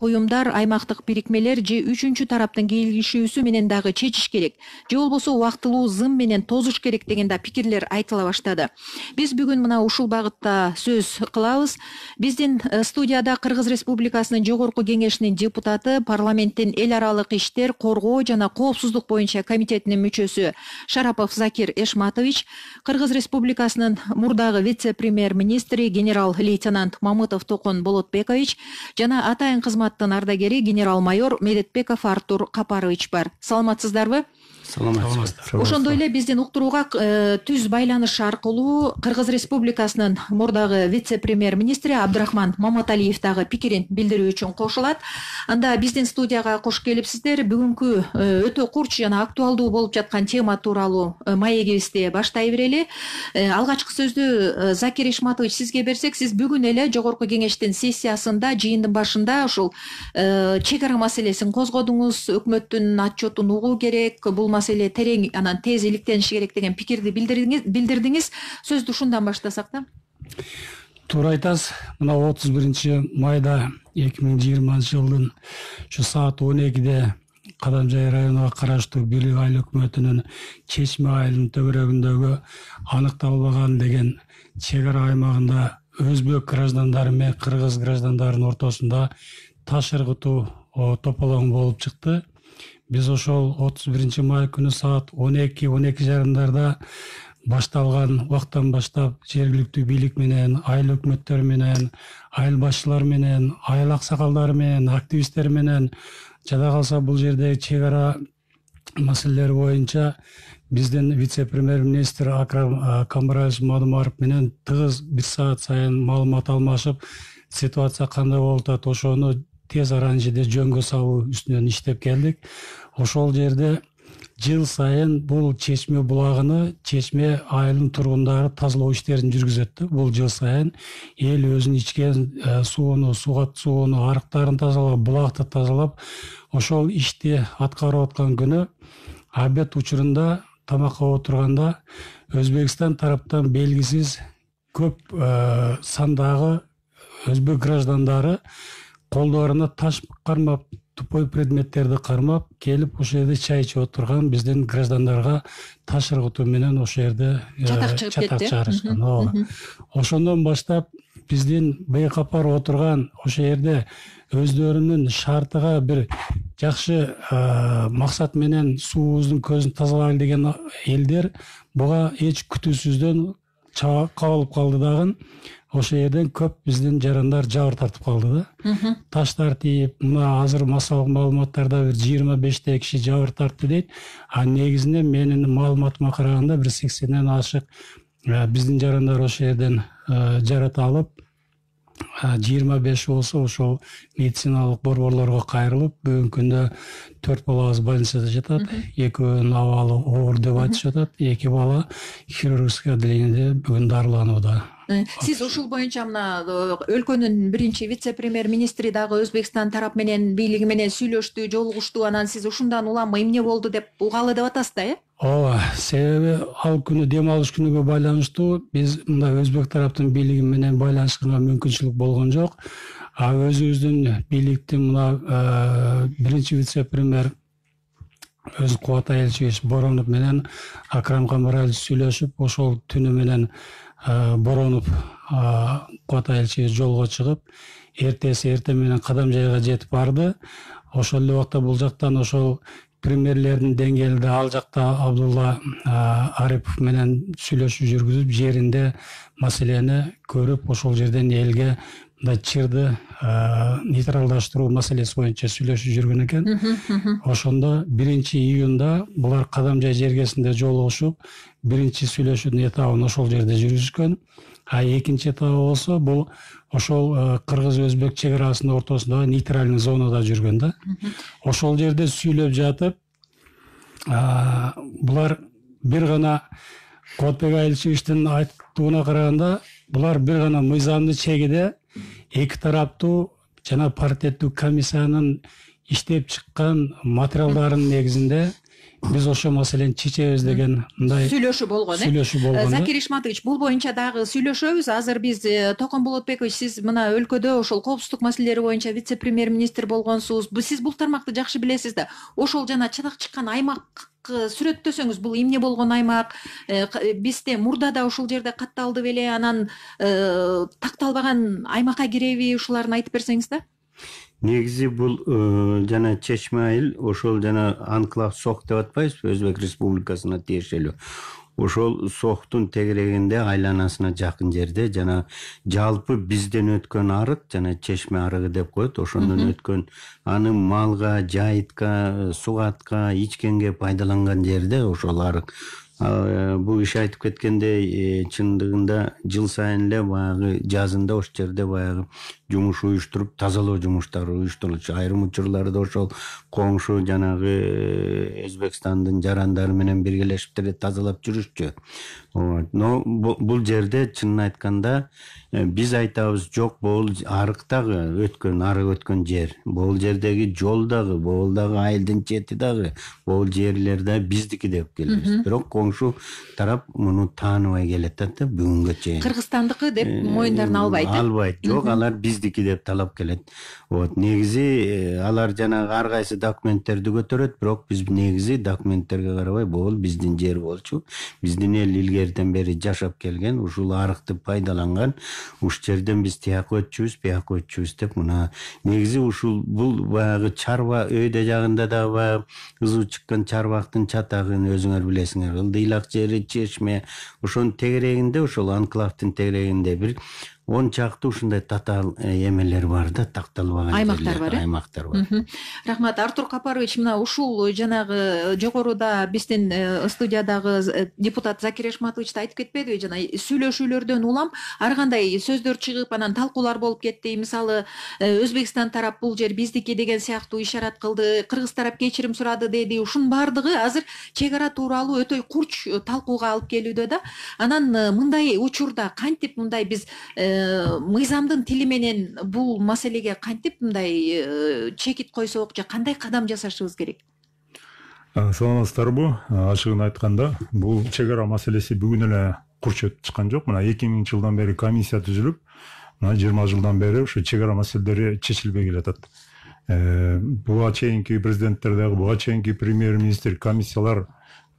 уюмдар, аймактык бирикмелер же үчүнчү тараптын келишүүсү менен дагы чечиш керек, же болбосо убактылуу зым менен тозуш керек деген да пикирлер айтыла баштады. Биз бүгүн мына ушул багытта сөз кылабыз. Биздин студияда Кыргыз Республикасынын Жогорку Кеңешинин депутаты, парламенттин эл аралык иштер, коргоо жана коопсуздук боюнча комитетинин мүчөсү Шарапов Закир Эшматович, Кыргыз Республикасынын мурдагы вице-премьер-министри генерал-лейтенант Мамытов Токон Болотбекович жана атайын кызматтын ардагери генерал-майор Медетбеков Артур Капарович бар. Саламатсыздарбы? Саламатсыздар. Ошондой эле биздин уктурууга түз байланыш аркылуу Кыргыз Республикасынын мурдагы вице-премьер-министри Абдрахман Маматалиев дагы пикирин билдирүү үчүн кошулат. Анда биздин студияга кош келипсиздер. Бүгүнкү өтө курч жана актуалдуу болуп жаткан тема тууралуу маегибизди баштай берели. Алгачкы сөздү Закир Эшматович сизге берсек, сиз бүгүн эле Жогорку Кеңештин сессиясында, жыйындын башында ушул чек ара маселесин козгодуңуз, өкмөттүн отчетун угуу керек, бул маселе терең анан тез иликтениши керек деген пикирди билдирдиңиз. Сөздү ушундан баштасак да. Туура айтасыз. Мына 31-майда 2020 жылдын ушу саат 12-де Кадамжай районуна караштуу Бийлик айыл өкмөтүнүн Чечме айылынын төгөрөгүндөгү аныкталбаган деген чек ара аймагында өзбек граждандары менен кыргыз граждандарынын ортосунда таш ыргытуу тополоң болуп чыкты. Биз ошол 31-май күнү саат 12 жарымдарда башталган убактан баштап жергиликтүү бийлик менен, айыл өкмөттөрү менен, айыл башчылары менен, айыл аксакалдары менен, активисттер менен, жада калса бул жердеги чек ара маселелери боюнча биздин вице-премьер-министр Акрам Камбараевич Мадумаров менен тыгыз бир саат сайын маалымат алмашып, ситуация кандай болуп атат, ошону тез аранжеде жөнгө салуу үстүнөн иштеп келдик. Ошол жерде жыл сайын бул Чечме булагыны, Чечме айылынын тургундары тазалоо иштерин жүргүзөт. Бул жыл сайын эл өзүнүн ичкен сууну, сууну, арыктарын тазалап, булакты тазалап, ошол ишти аткарып аткан күнү обед учурунда тамакка отурганда Өзбекстан тараптан белгисиз көп сандагы өзбек граждандары колдоруна таш кармап, тупой предметтерди кармап келип ошол жерде чай ичип отурган биздин граждандарга таш ыргытуу менен ошол жерде чатак чыгарышкан. Ошондон баштап биздин бейкапар отурган ошол жерде өздөрүнүн шартыга бир жакшы максат менен суубуздун көзүн тазалайлы деген элдер буга эч күтүүсүздөн кабылып калды дагы. Ошол жерден көп биздин жарандар жабыр тартып калды да. Таштар тийип, мына азыр массалык маалыматтарда бир 25 киши жабыр тартты дейт. А негизинен менин маалыматыма караганда бир 80ден ашык биздин жарандар ошол жерден жарат алып, 25 болсо ошол медициналык борборлорго кайрылып, бүгүнкү күндө 4 балабыз больницада жатат. Экөөнүн абалы оор деп айтышып атат. 2 бала хирургическое отделениеде бүгүн дарыланууда. Сиз ушул боюнча мына өлкөнүн биринчи вице-премьер-министри дагы Өзбекстан тарап менен, бийлиги менен сүйлөштү, жолугушту, анан сиз ушундан улам эмне болду деп угалы деп атасыз да, э? Ооба, себеби ал күнү дем алыш күнүгө байланыштуу биз мында өзбек тараптын бийлиги менен байланышканга мүмкүнчүлүк болгон жок. А өзүбүздүн бийликтин мына биринчи вице-премьер өз Кубатай Элчевич Боронов менен Акрам Камбараевич сүйлөшүп, ошол түнү менен Боронов Кубатай Элчевич жолго чыгып, эрте менен Кадамжайга жетип барды. Ошол эле убакта бул жактан ошол премьерлердин деңгээлинде ал жакта Абдулла Арипов менен сүйлөшүү жүргүзүп, жеринде маселени көрүп, ошол жерден элге чырды нейтралдаштыруу маселеси боюнча сүйлөшүү жүргөн экен. Ошондо 1-июнда булар Кадамжай жергесинде жолугушуп, биринчи сүйлөшүүнүн этабын ошол жерде жүргүзгөн. А экинчи этабы болсо бул ошол кыргыз-өзбек чек арасынын ортосундагы нейтральный зонада жүргөн да. Ошол жерде сүйлөп жатып, булар бир гана Кубатбек Айылчевичтин айтууна караганда, булар бир гана мыйзамдуу чегиде эки тараптуу жана паритеттүү комиссиянын иштеп чыккан материалдарынын негизинде биз ошол маселени чечебиз деген мындай сүйлөшүү болгон. сүйлөшүү болгон. Закир Ишматович, бул боюнча дагы сүйлөшөбүз. Азыр биз Токон Болотбекович, сиз мына өлкөдө ошол коопсуздук маселелери боюнча вице-премьер-министр болгонсуз. Сиз бул тармакты жакшы билесиз да. Ошол жана чатак чыккан аймак сүрөттөсөңүз, бул эмне болгон аймак, бизде мурда да ушул жерде катталды беле, анан такталбаган аймакка киреби, ушуларын айтып берсеңиз да. Негизи бул жана Чечме айыл ошол жана анклав Сох деп атпайбызбы, Өзбек Республикасына тиешелүү. Ошол Сохтун тегерегинде айланасына жакын жерде жана жалпы бизден өткөн арык жана Чечме арыгы деп коет. Ошондон өткөн аны малга, жайытка, сугатка, ичкенге пайдаланган жерде ошол арык. Бул киши айтып кеткендей, чындыгында жыл сайын эле баягы жазында ошол жерде баягы жумуш уюштуруп тазалоо жумуштары уюштурулчу. Айрым учурларда ошол коңшу жанагы Өзбекстандын жарандары менен биргелешип деле тазалап жүрүшчү. Но бул жерде чынын айтканда биз айтабыз, жок, бул арык дагы өткөн жер. Бул жердеги жол дагы, бул дагы айылдын чети дагы, бул жерлер да биздики деп келебиз. Бирок коңшу тарап муну тааныбай келет да бүгүнгө чейин. Кыргызстандыкы деп моюндарына албайт. Албайт. Жок, алар биздики деп талап келет. Негизи алар жанагы ар кайсы документтерди көтөрөт, бирок биз негизи документтерге карабай, бул биздин жер болчу. Биздин эл илгертен бери жашап келген, ушул арыкты пайдаланган. Уш жерден биз тияка өтчүбүз, бияка өтчүбүз деп мына негизи ушул бул баягы чарба өйдө жагында да баягы ызуу чыккан чарбактын чатагын өзүңөр билесиңер. Ылдыйлак жери, Чечме, ошонун тегерегинде, ошол анклавдын тегерегинде бир 10 чакты ушундай татаал эмелер бар да, такталбаган аймактар бар. Аймактар бар. Рахмат, Артур Капарович, мына ушул жанагы жогоруда биздин студиядагы депутат Закир Ишматович да айтып кетпедиби, жана сүйлөшүүлөрдөн улам ар кандай сөздөр чыгып, анан талкуулар болуп кетти. Мисалы, Өзбекстан тарап бул жер биздики деген сыяктуу ишарат кылды, кыргыз тарап кечирим сурады деди. Ушунун баардыгы азыр чек ара тууралуу өтө курч талкууга алып келүүдө да. Анан мындай учурда кантип мындай биз мыйзамдын тили менен бул маселеге кантип мындай чекит койсок же кандай кадам жасашыбыз керек? Саламатсыздарбы? Ачыгын айтканда, бул чек ара маселеси бүгүн эле курч өтүп чыккан жок. Мына 2000 жылдан бери комиссия түзүлүп, мына 20 жылдан бери ушу чек ара маселелери чечилбей келатат. Буга чейинки президенттер дагы, буга чейинки премьер-министр, комиссиялар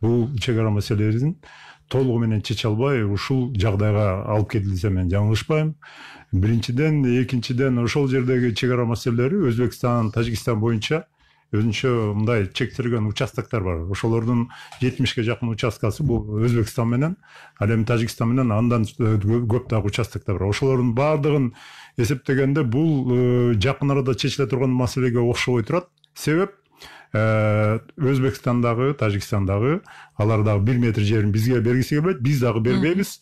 бул чек ара маселелерин толугу менен чече албай ушул жагдайга алып келилсе мен жаңылышпайм. Биринчиден, экинчиден ошол жердеги чек ара маселелери Өзбекстан, Тажикстан боюнча өзүнчө мындай чектелген участоктор бар. Ошолордун 70ге жакын участкасы бул Өзбекстан менен, ал эми Тажикстан менен андан көп дагы участоктор бар. Ошолордун баардыгын эсептегенде бул жакын арада чечиле турган маселеге окшобой турат. Себеп Өзбекстандагы, Тажикстандагы алар дагы 1 метр жерин бизге бергиси келбейт, биз дагы бербейбиз.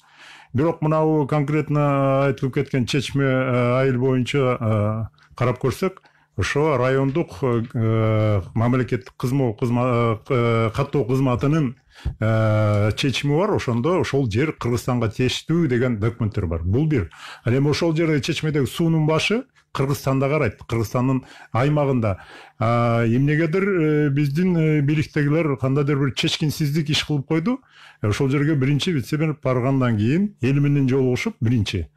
Бирок мынау конкретно айтылып кеткен Чечме айыл боюнча карап көрсөк, ошо райондук мамлекеттик каттоо кызматынын чечими бар, ошондо ошол жер Кыргызстанга тиештүү деген документтер бар. Бул бир. Ал эми ошол жерде Чечмедеги суунун башы Кыргызстанда карайт, Кыргызстандын аймагында. Эмнегедир биздин бийликтегилер кандайдыр бир чечкинсиздик иш кылып койду. Ошол жерге биринчи вице-премьер баргандан кийин эл менен жолугушуп биринчи.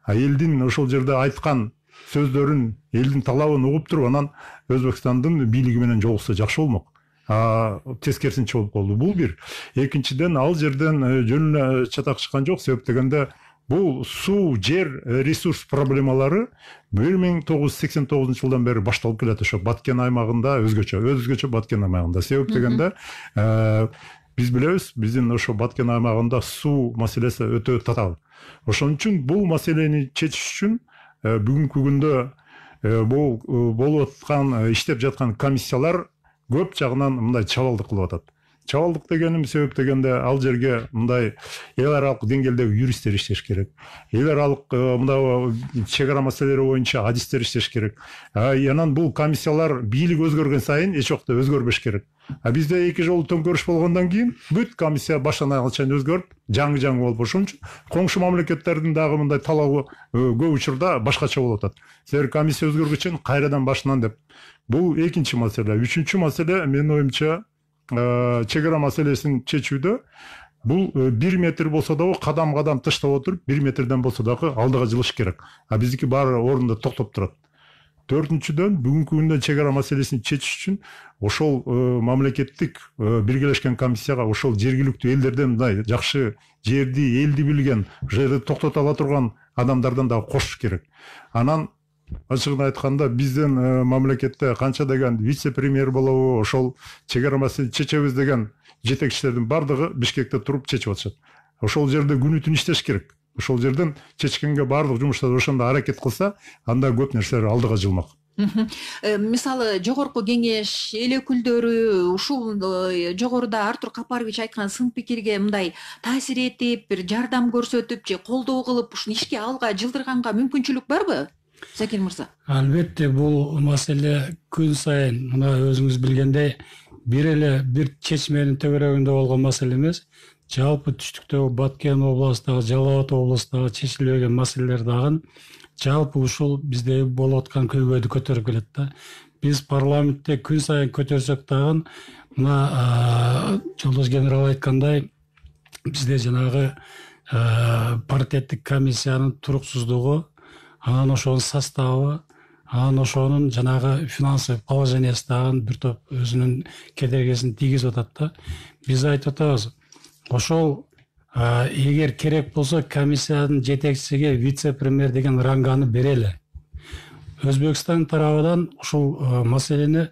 Элдин ошол жерде айткан сөздөрүн, элдин талабын угуп туруп, анан Өзбекстандын бийлиги менен жолукса жакшы болмок. Тескерисинче болуп калды. Бул бир. Экинчиден, ал жерден жөн эле чатак чыккан жок. Себеп дегенде бул суу, жер, ресурс проблемалары 1989 жылдан бери башталып келет. Ошо Баткен аймагында өзгөчө Баткен аймагында. Себеп дегенде биз билебиз, биздин ошо Баткен аймагында суу маселеси өтө татаал. Ошон үчүн бул маселени чечиш үчүн бүгүнкү күндө бул болуп аткан, иштеп жаткан комиссиялар көп жагынан мындай чабалдык кылып атат. Чабалдык дегеним себеп дегенде ал жерге мындай эл аралык деңгээлдеги юристтер иштеш керек. Эл аралык мындай чек ара маселелери боюнча адистер иштеш керек. Анан бул комиссиялар бийлик өзгөргөн сайын эч убакта өзгөрбөш керек. Бизде 2 жолу төңкөрүш болгондон кийин бүт комиссия баштан аягына чейин өзгөрүп, жаңы болуп, ошон үчүн коңшу мамлекеттердин дагы мындай талабы көп учурда башкача болуп атат. Силер комиссия өзгөргүчүн кайрадан башынан деп. Бул экинчи маселе. Үчүнчү маселе, менин оюмча, чек ара маселесин чечүүдө бул 1 метр болсо дагы кадам таштап отуруп 1 метрден болсо дагы алдыга жылыш керек. А биздики баары орунда токтоп турат. Төртүнчүдөн бүгүнкү күндө чек ара маселесин чечиш үчүн ошол мамлекеттик биргелешкен комиссияга ошол жергиликтүү элдерден мындай жакшы жерди, элди билген, жерди токтото ала турган адамдардан дагы кошуш керек. Анан ачыгын айтканда биздин мамлекетте канча деген вице-премьер болобу, ошол чек ара маселесин чечебиз деген жетекчилердин бардыгы Бишкекте туруп чечип атышат. Ошол жерде күнү түн иштеш керек. Ошол жерден чечкенге баардык жумуштарды ошондо аракет кылса, анда көп нерселер алдыга жылмак. Мисалы жогорку кеңеш эл өкүлдөрү ушул жогоруда Артур Капарович айткан сын пикирге мындай таасир этип, бир жардам көрсөтүп же колдоо кылып ушуну ишке алга жылдырганга мүмкүнчүлүк барбы? Закир мырза. Албетте бул маселе күн сайын мына өзүңүз билгендей бир чечменин төгөрөгүндө болгон маселе эмес. Жалпы түштүктөгү Баткен областындагы, Жалал Абад областындагы чечилбеген маселелер дагы жалпы ушул бизде болуп аткан көйгөйдү көтөрүп келет да. Биз парламентте күн сайын көтөрсөк дагы мына Жолдош генерал айткандай бизде жанагы паритеттик комиссиянын туруксуздугу, анан ошонун составы, анан ошонун жанагы финансовый положениясы дагы бир топ өзүнүн кедергисин тийгизип атат да. Биз айтып атабыз, ошол эгер керек болсо комиссиянын жетекчисиге вице-премьер деген ранганы берели. Өзбекстан тарабынан ушул маселени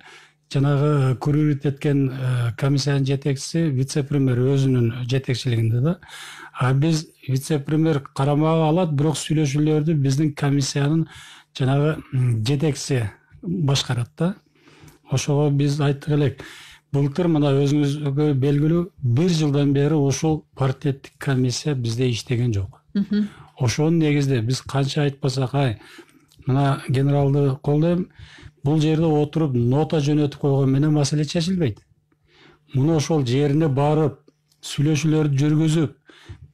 жанагы курировать эткен комиссиянын жетекчиси вице-премьер өзүнүн жетекчилигинде да. А биз вице-премьер карамага алат, бирок сүйлөшүүлөрдү биздин комиссиянын жанагы жетекчиси башкарат да. Ошого биз айттык элек. Былтыр мына өзүңүзгө белгилүү 1 жылдан бери ушул паритеттик комиссия бизде иштеген жок. Ошонун негизинде биз канча айтпасак, мына генералды колдойм, бул жерде отуруп нота жөнөтүп койгон менен маселе чечилбейт. Муну ошол жерине барып, сүйлөшүүлөрдү жүргүзүп,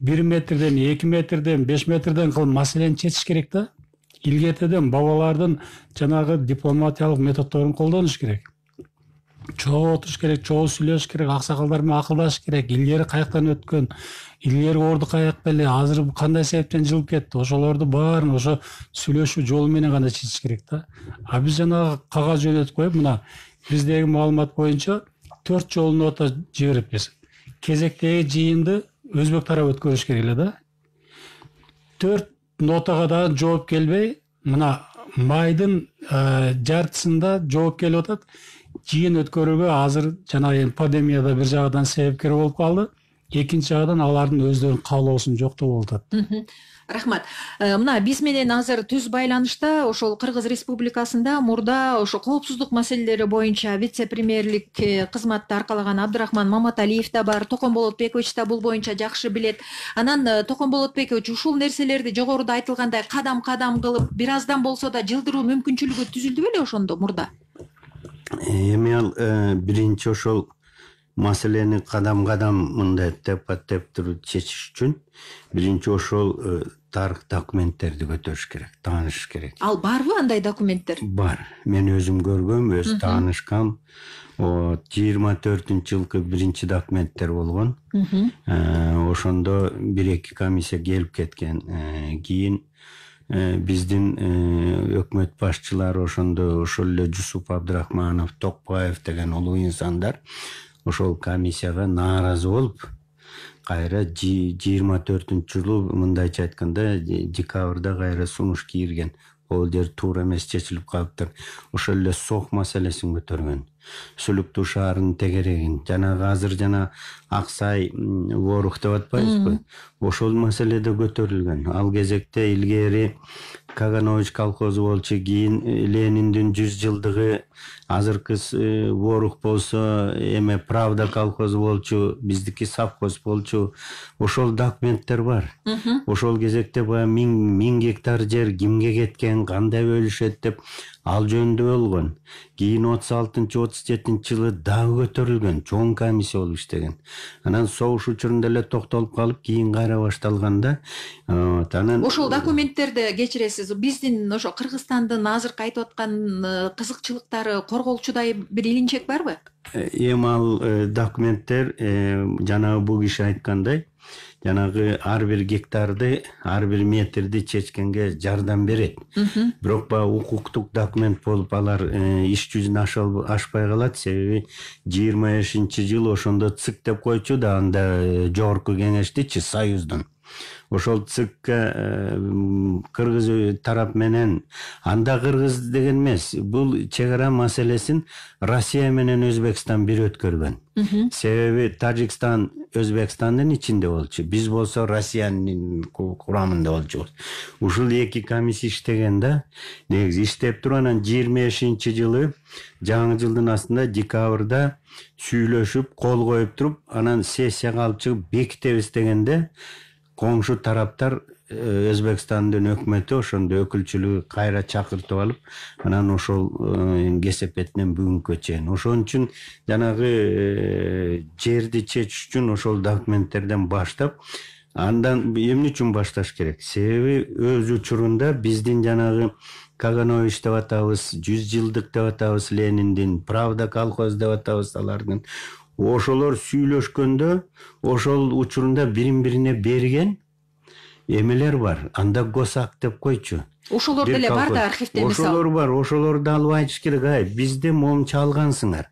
1 метрден, 2 метрден, 5 метрден кылып маселени чечиш керек да. Илгертеден бабалардын жанагы дипломатиялык методдорун колдонуш керек. Чогуу отуруш керек, чогуу сүйлөшүш керек, аксакалдар менен акылдашыш керек. Илгери каяктан өткөн, илгери орду каякта эле, азыр кандай себептен жылып кетти, ошолорду баарын ошо сүйлөшүү жолу менен гана чечиш керек да. А биз жанагы кагаз жөнөтүп коюп, мына биздеги маалымат боюнча 4 жолу нота жибериппиз. Кезектеги жыйынды өзбек тарабы өткөрүш керек эле да. 4 нотага да жооп келбей, мына майдын жартысында жооп келип атат. Жыйын өткөрүүгө азыр жанагы пандемияда бир жагынан себепкер болуп калды. Экинчи жагынан алардын өздөрүнүн каалоосун жоктоо болуп атат. Рахмат. Мына биз менен азыр түз байланышта ошол Кыргыз Республикасында мурда ошо коопсуздук маселелери боюнча вице-премьерлик кызматты аркалаган Абдырахман Маматалиев да бар, Токон Болотбекович да бул боюнча жакшы билет. Анан Токон Болотбекович ушул нерселерди жогоруда айтылгандай кадам кылып, бир аздан болсо да жылдыруу мүмкүнчүлүгү түзүлдү беле ошондо мурда? Эми ал биринчи ошол маселени кадам мындай теппа-теп туруп чечиш үчүн биринчи ошол тарых документтерди көтөрүш керек, таанышыш керек. Ал барбы андай документтер? Бар. Мен өзүм көргөм, өз таанышкам. 24-жылкы биринчи документтер болгон. Ошондо 1-2 комиссия келип кеткен. Кийин биздин өкмөт башчылары ошондо ошол эле Жусуп Абдрахманов, Токпаев деген улуу инсандар ошол комиссияга нааразы болуп, кайра 24-жылы мындайча айтканда декабрда кайра сунуш кирген. Ол жер туура эмес чечилип калыптыр. Ошол эле сок маселесин көтөргөн. Сүлүктүү шаарынын тегерегин, жанагы азыр жана Аксай Ворух деп атпайбызбы? Ошол маселе да көтөрүлгөн. Ал кезекте илгери Каганович колхозу болчу, кийин Лениндин 100 жылдыгы, азыркы Ворух болсо эме Правда колхозу болчу, биздики совхоз болчу. Ошол документтер бар. Ошол кезекте баягы 1000 гектар жер кимге кеткен, кандай бөлүшөт деп ал жөнүндө болгон. Кийин 36-37 1937-жылы дагы көтөрүлгөн, чоң комиссия болуп иштеген. Анан согуш учурунда эле токтолуп калып, кийин кайра башталганда анан ошол документтерди кечиресиз, биздин ошо Кыргызстандын азыркы айтып аткан кызыкчылыктары корголчудай бир илинчек барбы? Эми ал документтер жанагы бул киши айткандай, жанагы ар бир гектарды, ар бир метрди чечкенге жардам берет. Бирок баягы укуктук документ болуп алар иш жүзүнө ашпай калат, себеби 25-жылы ошондо ЦИК деп койчу да, анда жогорку кеңештичи Союздун. Ошол ЦИКке кыргыз тарап менен, анда кыргыз деген эмес, бул чек ара маселесин Россия менен Өзбекстан бир өткөргөн. Себеби Тажикстан Өзбекстандын ичинде болчу, биз болсо Россиянын курамында болчубуз. Ушул эки комиссия иштеген да, негизи иштеп туруп, анан 25-жылы жаңы жылдын астында декабрда сүйлөшүп, кол коюп туруп, анан сессияга алып чыгып бекитебиз дегенде, коңшу тараптар Өзбекстандын өкмөтү ошондо өкүлчүлүгү кайра чакыртып алып, анан ошол кесепетинен бүгүнкү чейин. Ошон үчүн жанагы жерди чечиш үчүн ошол документтерден баштап, андан эмне үчүн башташ керек? Себеби өз учурунда биздин жанагы Каганович деп атабыз, 100 жылдык деп атабыз Лениндин, Правда колхоз деп атабыз алардын. Ошолор сүйлөшкөндө, ошол учурунда бирин-бирине берген эмелер бар. Анда госак деп койчу. Ошолор деле бар да архивде мисалы. Ошолор бар, ошолорду алып айтыш керек. Бизде момчу алгансыңар.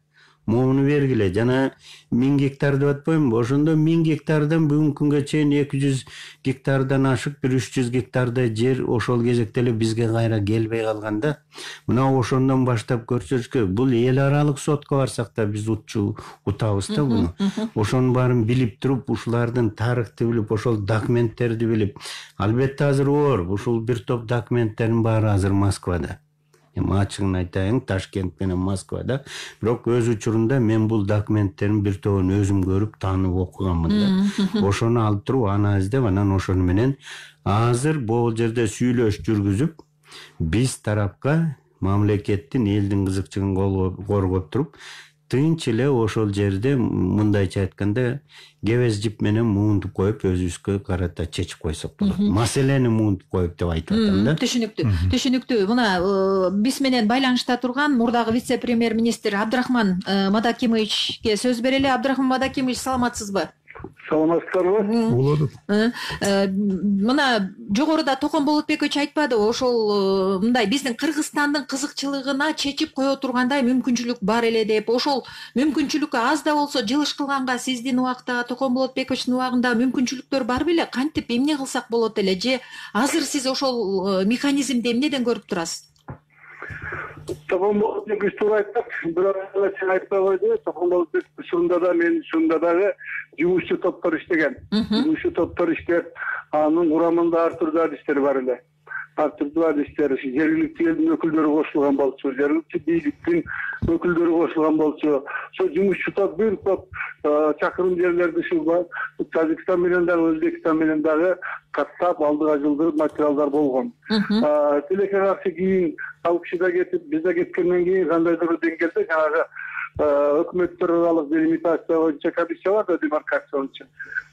Момуну бергиле. Жана 1000 гектар деп атпаймынбы? Ошондо 1000 гектардан бүгүнкү күнгө чейин 200 гектардан ашык бир 300 гектардай жер ошол кезекте эле бизге кайра келбей калганда, мына ошондон баштап көрсөтүш керек. Бул эл аралык сотко барсак да биз утабыз да буну. Ошонун баарын билип туруп, ушулардын тарыхты билип, ошол документтерди билип, албетте азыр оор. Ушул бир топ документтердин баары азыр Москвада. Эми ачыгын айтайын, Ташкент менен Москвада. Бирок өз учурунда мен бул документтердин бир тобун өзүм көрүп, таанып окуганмын да. Ошону алып туруп, анализдеп, анан ошону менен азыр бул жерде сүйлөш жүргүзүп, биз тарапка мамлекеттин, элдин кызыкчылыгын коргоп туруп, тынч эле ошол жерде мындайча айтканда кебез жип менен муунтуп коюп, өзүбүзгө карата чечип койсок болот. Маселени муунтуп коюп деп айтып атам да. Түшүнүктүү. Мына биз менен байланышта турган мурдагы вице-премьер-министр Абдрахман Мадакимовичке сөз берели. Абдрахман Мадакимович, саламатсызбы? Саламатсыздарбы? Болот. Мына жогоруда Токон Болотбекович айтпады, ошол мындай биздин Кыргызстандын кызыкчылыгына чечип кое тургандай мүмкүнчүлүк бар эле деп. Ошол мүмкүнчүлүк аз да болсо жылыш кылганга сиздин убакта, Токон Болотбековичтин убагында мүмкүнчүлүктөр бар беле? Кантип эмне кылсак болот эле? Же азыр сиз ошол механизмди эмнеден көрүп турасыз? Токон Болотбекович туура айтат. Бирок сен айтпай койду. Токон Болотбекович ушунда да мен ушунда дагы жумушчу топтор иштеген. Жумушчу топтор иштеп, анын курамында ар түрдүү адистер бар эле. Ар түрдүү адистер, жергиликтүү элдин өкүлдөрү кошулган болчу, жергиликтүү бийликтин өкүлдөрү кошулган болчу. Ошо жумушчу топ бир топ чакырым жерлерди ушул Тажикстан менен дагы Өзбекстан менен дагы каттап алдыга жылдырып материалдар болгон. Тилекке каршы кийин ал киши да кетип, биз да кеткенден кийин кандайдыр бир деңгээлде жанагы өкмөттөр аралык делимитация боюнча комиссия бар да, демаркация боюнча.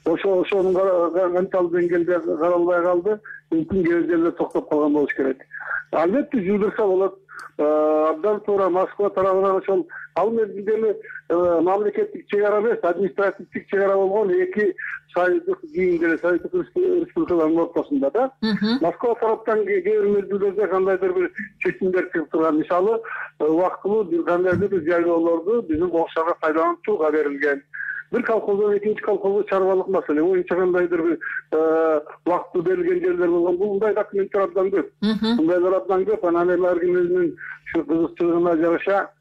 Ошонун канталуу деңгээлде каралбай калды, мүмкүн кээ жерде токтоп калган болуш керек. Албетте жылдырса болот. Абдан туура Москва тарабынан ошол ал мезгилде мамлекеттик чек ара эмес, административдик чек ара болгон эки союздук кийин деле Союздук республикалардын ортосунда да. Москва тараптан кээ бир мезгилдерде кандайдыр бир чечимдер чыгып турган. Мисалы, убактылуу кандайдыр бир жайлоолорду биздин кошчорго пайдаланууга берилген. Bir kolxozdan ikinci kolxozga çarvalık mesele. Oyunca kandaydır bir vakti belirgen yerler olan. Bunday dokumentler abdan köp. Bundaylar abdan köp. Ananeler gününün şu kızışçılığına yarışa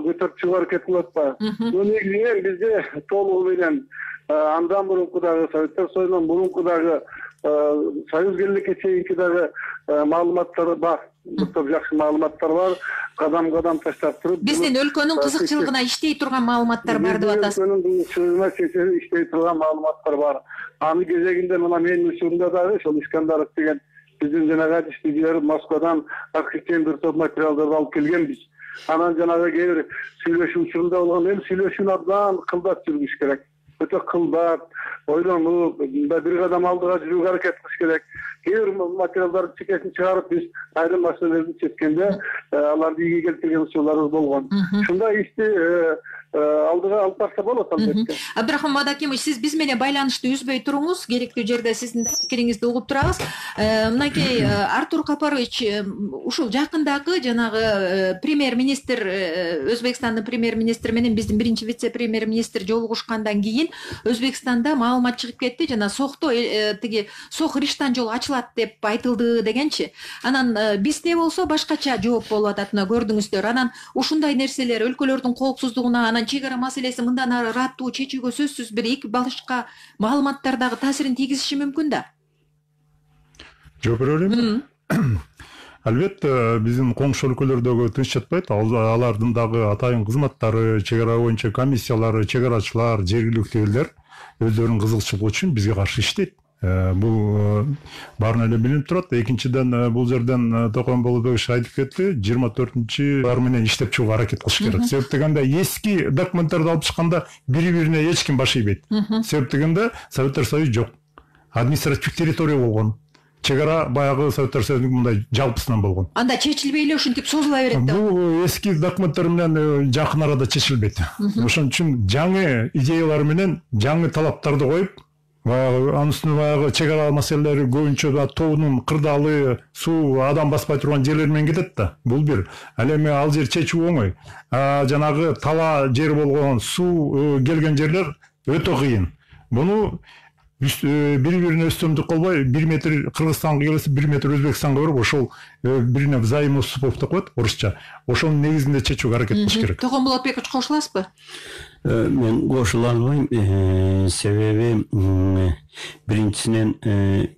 götürüp çıvar ketmiyorlar. Bu negizden bizde tolu bilen andan burunkudağı, Sovyetler Soyundan burunkudağı Soyuz gelirke çeyinkidagi malumatları var. Çok yaxşı malumatlar var. Kadam taşlap turup bizdin өлкөнүн кызыкчылыгына иштей турган маалыматтар бар деп атасыз. Өлкөнүн сөзүнө иштей турган маалыматтар бар. Аны кезегинде мына менин учурумда дагы ошол Искандаров деген биздин жанагы адистигилер Москвадан архивден бир топ материалдарды алып келгенбиз. Анан жанагы кээ бир сүйлөшүү учурунда болгон эми сүйлөшүүнү абдан кылдап жүрүш керек. Өтө кылдап, ойлонуп, бир кадам алдыга жүрүүгө аракет кылыш керек. Кээ бир материалдарды чекесин чыгарып биз айрым маселелерди чечкенде аларды ийге келтирген учурларыбыз болгон. Ушундай ишти алдыга алып барса болот албетте. Абдрахман Мадакимович, сиз биз менен байланышты үзбөй туруңуз. Керектүү жерде сиздин пикириңизди угуп турабыз. Мынакей Артур Капарович, ушул жакындагы жанагы премьер-министр, Өзбекстандын премьер-министри менен биздин биринчи вице-премьер-министр жолугушкандан кийин Өзбекстанда маалымат чыгып кетти. Жана Сохто тиги Сох Риштан жол ачылат деп айтылды дегенчи. Анан бизде болсо башкача жооп болуп атат, мына көрдүңүздөр. Анан ушундай нерселер өлкөлөрдүн коопсуздугуна, анан чек ара маселеси мындан ары ыраттуу чечүүгө сөзсүз бир эки башка маалыматтардагы таасирин тийгизиши мүмкүн да. Жооп бере берейинби? Албетте биздин коңшу өлкөлөрдөгү тынч жатпайт. Алардын дагы атайын кызматтары, чек ара боюнча комиссиялары, чек арачылар, жергиликтүү элдер өздөрүнүн кызыкчылыгы үчүн бизге каршы иштейт. Бул баарын эле билинип турат. Экинчиден бул жерден Токон Болобекович айтып кетти, 24-бар менен иштеп чыгууга аракет кылыш керек. Себеп дегенде эски документтарды алып чыкканда бири-бирине эч ким баш ийбейт. Себеп дегенде Советтер Союзу жок. Административдик территория болгон. Чек ара баягы Советтер Союзунун мындай жалпысынан болгон. Анда чечилбей эле ушинтип созула берет да. Бул эски документтер менен жакын арада чечилбейт. Ошон үчүн жаңы идеялар менен жаңы талаптарды коюп, анын үстүнө баягы чек ара маселелери көбүнчө тоонун кырдаалы, суу, адам баспай турган жерлер менен кетет да. Бул бир. Ал эми ал жер чечүү оңой. Жанагы тала жер болгон, суу келген жерлер өтө кыйын. Буну бири-бирине өстөмдүк кылбай, 1 метр Кыргызстанга келсе, 1 метр Өзбекстанга берип, ошол бирине взаимоуступов деп коет орусча. Ошонун негизинде чечүүгө аракет кылыш керек. Токон Болотбекович, кошуласызбы? Мен кошула албайм. Себеби биринчисинен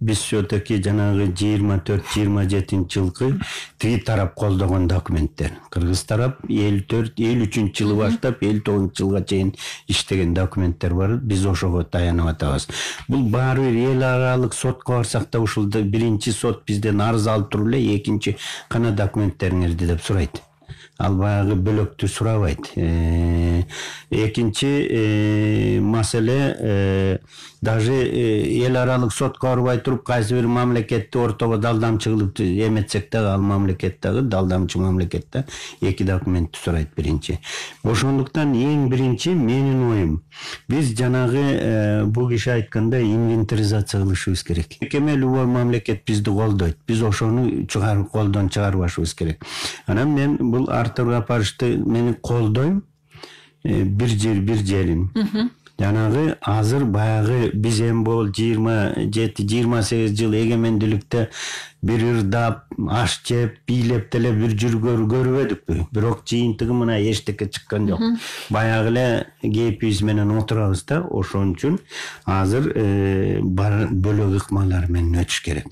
биз все-таки жанагы 24-27 жылкы тиги тарап колдогон документтер. Кыргыз тарап 53-жылы баштап 59 жылга чейин иштеген документтер бар. Биз ошого таянып атабыз. Бул баары бир эл аралык сотко барсак да ушул биринчи сот бизден арыз алып туруп эле экинчи кана документтериңерди деп сурайт. Ал баягы бөлөктү сурабайт. Экинчи маселе даже эл аралык сотко барбай туруп кайсы бир мамлекетти ортого далдамчы кылып эметсек дагы ал мамлекет дагы далдамчы мамлекет да эки документти сурайт биринчи. Ошондуктан эң биринчи менин оюм, биз жанагы бул киши айткандай инвентаризация кылышыбыз керек. Кеме любой мамлекет бизди колдойт. Биз ошону колдон чыгарбашыбыз керек. Анан мен бул Артур Капаровичти мени колдойм. Бир жер бир жерин. Жанагы азыр баягы биз эми бол 27-28 жыл эгемендүүлүктө бир ырдап, аш жеп, бийлеп деле бир көрбөдүкпү. Бирок жыйынтыгы мына эчтеке чыккан жок. Баягы эле кейпибиз менен отурабыз да, ошон үчүн азыр бөлөк ыкмалар менен өтүш керек.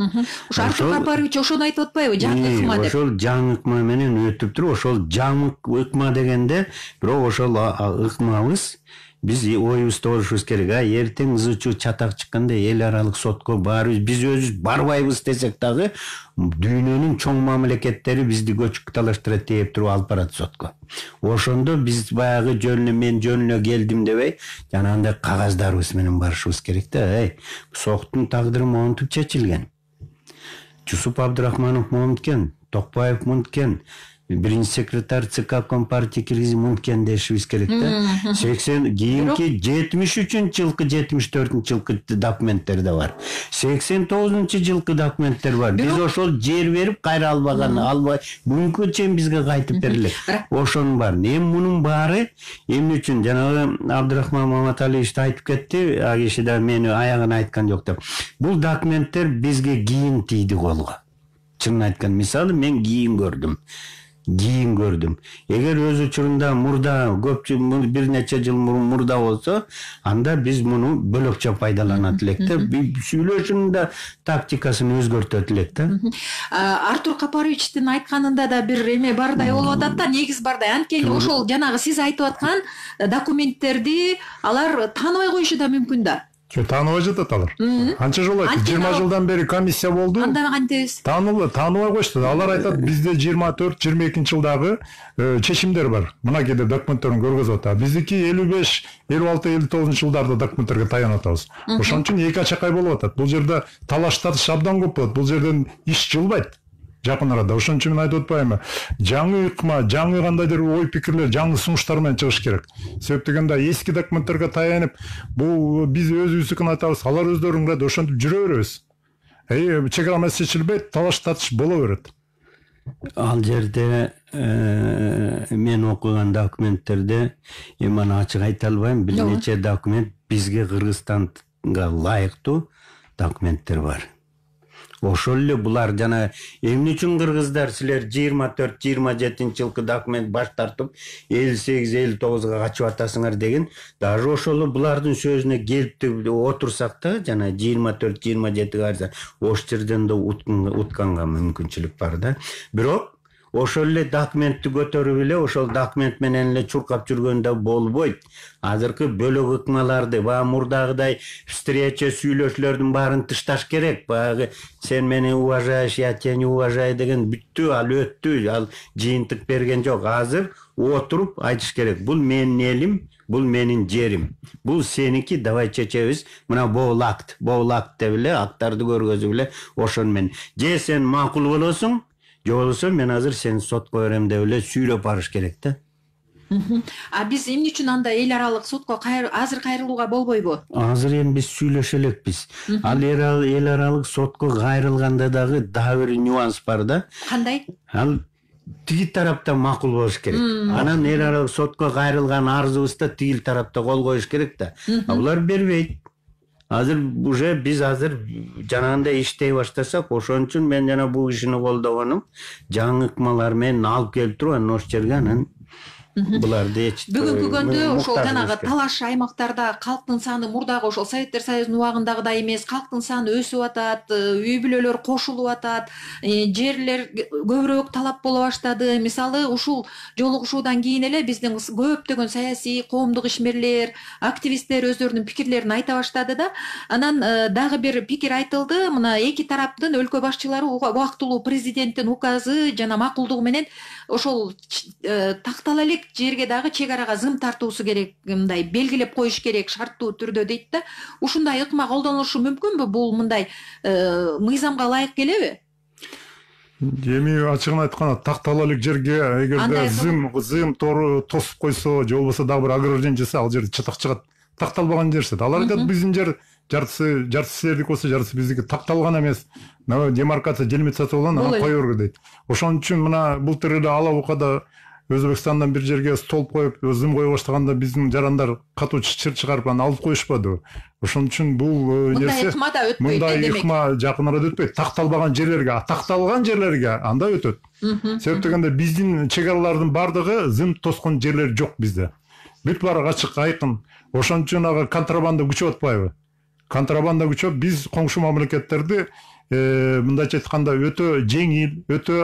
Ошо Артур Капарович ошону айтып атпайбы, жаңы ыкма деп? Ошол жаңы ыкма менен өтүп туруп, ошол жаңы ыкма дегенде, бирок ошол ыкмабыз биз оюбузду болушубуз керек. Эртең ызычуу чатак чыкканда эл аралык сотко барыбыз, биз өзүбүз барбайбыз десек дагы дүйнөнүн чоң мамлекеттери бизди көчүк талаштырат деп туруп алып барат сотко. Ошондо биз баягы мен жөнүнө келдим дебей, жанагындай кагаздарыбыз менен барышыбыз керек да. Соктун тагдыры монтип чечилген. Жусуп Абдрахманов монткен, Токпаев монткен, биринчи секретарь ЦК Компартия Киргизии мынткен дешибиз керек да. 80 кийинки 73 жылкы 74 жылкы документтер да бар. 89 жылкы документтер бар. Биз ошол жер берип кайра албаган, албай бүгүнкү чейин бизге кайтып берилет. Ошонун бар. Эми мунун баары эмне үчүн жанагы Абдрахман Маматалиевич айтып кетти, а киши да мени аягын айткан жок деп. Бул документтер бизге кийин тийди колго. Чынын айткан, мисалы мен кийин көрдүм. Эгер өз учурунда мурда көпчүлүк бир нече жыл мурда болсо, анда биз муну бөлөкчө пайдаланат элек да. Сүйлөшүүнүн да тактикасын өзгөртөт элек да. Артур Капаровичтин айтканында да бир эме бардай болуп атат да, негиз бардай. Анткени ошол жанагы сиз айтып аткан документтерди алар тааныбай коюшу да мүмкүн да. Тааныбай жатат алар. Анча жол айтты. Анткени 20 жылдан бери комиссия болду. Анда кантебиз? Тааныбай кошту. Алар айтат, бизде 24-22 жылдагы чечимдер бар. Мынакейде документтерин көргөзүп атат. Биздики 55, 56, 59 жылдарда документтерге таянып атабыз. Ошон үчүн эки ачакай болуп атат. Бул жерде талаш-татыш абдан көп болот. Бул жерден иш жылбайт. Жакын арада. Ошон үчүн мен айтып атпаймынбы? Жаңы ыкма, жаңы кандайдыр ой пикирлер, жаңы сунуштар менен чыгыш керек. Себеп дегенде эски документтерге таянып, бул биз өзүбүздүкүн айтабыз, алар өздөрүн кылат, ошентип жүрө беребиз. Чек ара маселе чечилбейт, талаш-татыш боло берет. Ал жерде мен окуган документтерде эми ачык айта албайм, бир нече документ бизге Кыргызстанга ылайыктуу документтер бар. Ошол эле булар жана эмне үчүн кыргыздар силер 24-27 жылкы документ баш тартып 58-59га качып атасыңар деген, даже ошол булардын сөзүнө келип отурсак да, жана 24-27ге караса ош жерден да утканга мүмкүнчүлүк бар да. Бирок ошол эле документти көтөрүп эле ошол документ менен эле чуркап жүргөндө болбойт. Азыркы бөлөк ыкмаларды, баягы мурдагыдай встреча сүйлөшүүлөрдүн баарын тышташ керек. Баягы сен мени уважаешь, я тебя не уважаю деген бүттү, ал өттү, ал жыйынтык берген жок. Азыр отуруп айтыш керек. Бул менин элим, бул менин жерим. Бул сеники, давай чечебиз. Мына бул акт деп эле актарды көргөзүп эле ошон менен. Же сен макул болосуң, же болбосо мен азыр сени сотко берем деп эле сүйлөп барыш керек да. А биз эмне үчүн анда эл аралык сотко азыр кайрылууга болбойбу? Азыр эми биз сүйлөшө элекпиз. Ал эл аралык сотко кайрылганда дагы бир нюанс бар да. Кандай? Ал тиги тарапта макул болуш керек. Анан эл аралык сотко кайрылган арызыбызда тигил тарапта кол коюш керек да. А булар бербейт. Азыр уже биз азыр жанагындай иштей баштасак, ошон үчүн мен жана бул ишини колдогонум, жаңы ыкмалар менен алып келип туруп анан ош жерге анан буларды бүгүнкү күндө ошол жанагы талаш аймактарда калктын саны мурдагы ошол Советтер Союзунун убагындагыдай эмес, калктын саны өсүп атат, үй бүлөлөр кошулуп атат, жерлер көбүрөөк талап боло баштады. Мисалы ушул жолугушуудан кийин эле биздин көптөгөн саясий, коомдук ишмерлер, активисттер өздөрүнүн пикирлерин айта баштады да. Анан дагы бир пикир айтылды. Мына эки тараптын өлкө башчылары убактылуу президенттин указы жана макулдугу менен ошол тактала элек жерге дагы чек арага зым тартуусу керек, мындай белгилеп коюш керек шарттуу түрдө дейт да. Ушундай ыкма колдонулушу мүмкүнбү? Бул мындай мыйзамга ылайык келеби? Эми ачыгын айтканда тактала элек жерге эгерде зым тору тосуп койсо, же болбосо дагы бир ограждение жасаса, ал жерде чатак чыгат. Такталбаган жерсе, алар айтат биздин жер жартысы силердики болсо, жартысы биздики такталган эмес. Демаркация, делимитация болгон, анан кое берге дейт. Ошон үчүн мына былтыр эле ала букада Өзбекстандан бир жерге столб коюп, зым кое баштаганда биздин жарандар катуу чыр чыгарып анан алып коюшпады. Ошон үчүн бул нерсе ыкма да өтпөйт, мындай ыкма жакын арада өтпөйт. Такталбаган жерлерге, такталган жерлерге анда өтөт. Себеп дегенде биздин чек аралардын бардыгы зым тоскон жерлер жок бизде. Бүт баары ачык, айкын. Ошон үчүн ага контрабанда күчөп атпайбы? Контрабанда күчөп биз коңшу мамлекеттерди мындайча айтканда өтө жеңил, өтө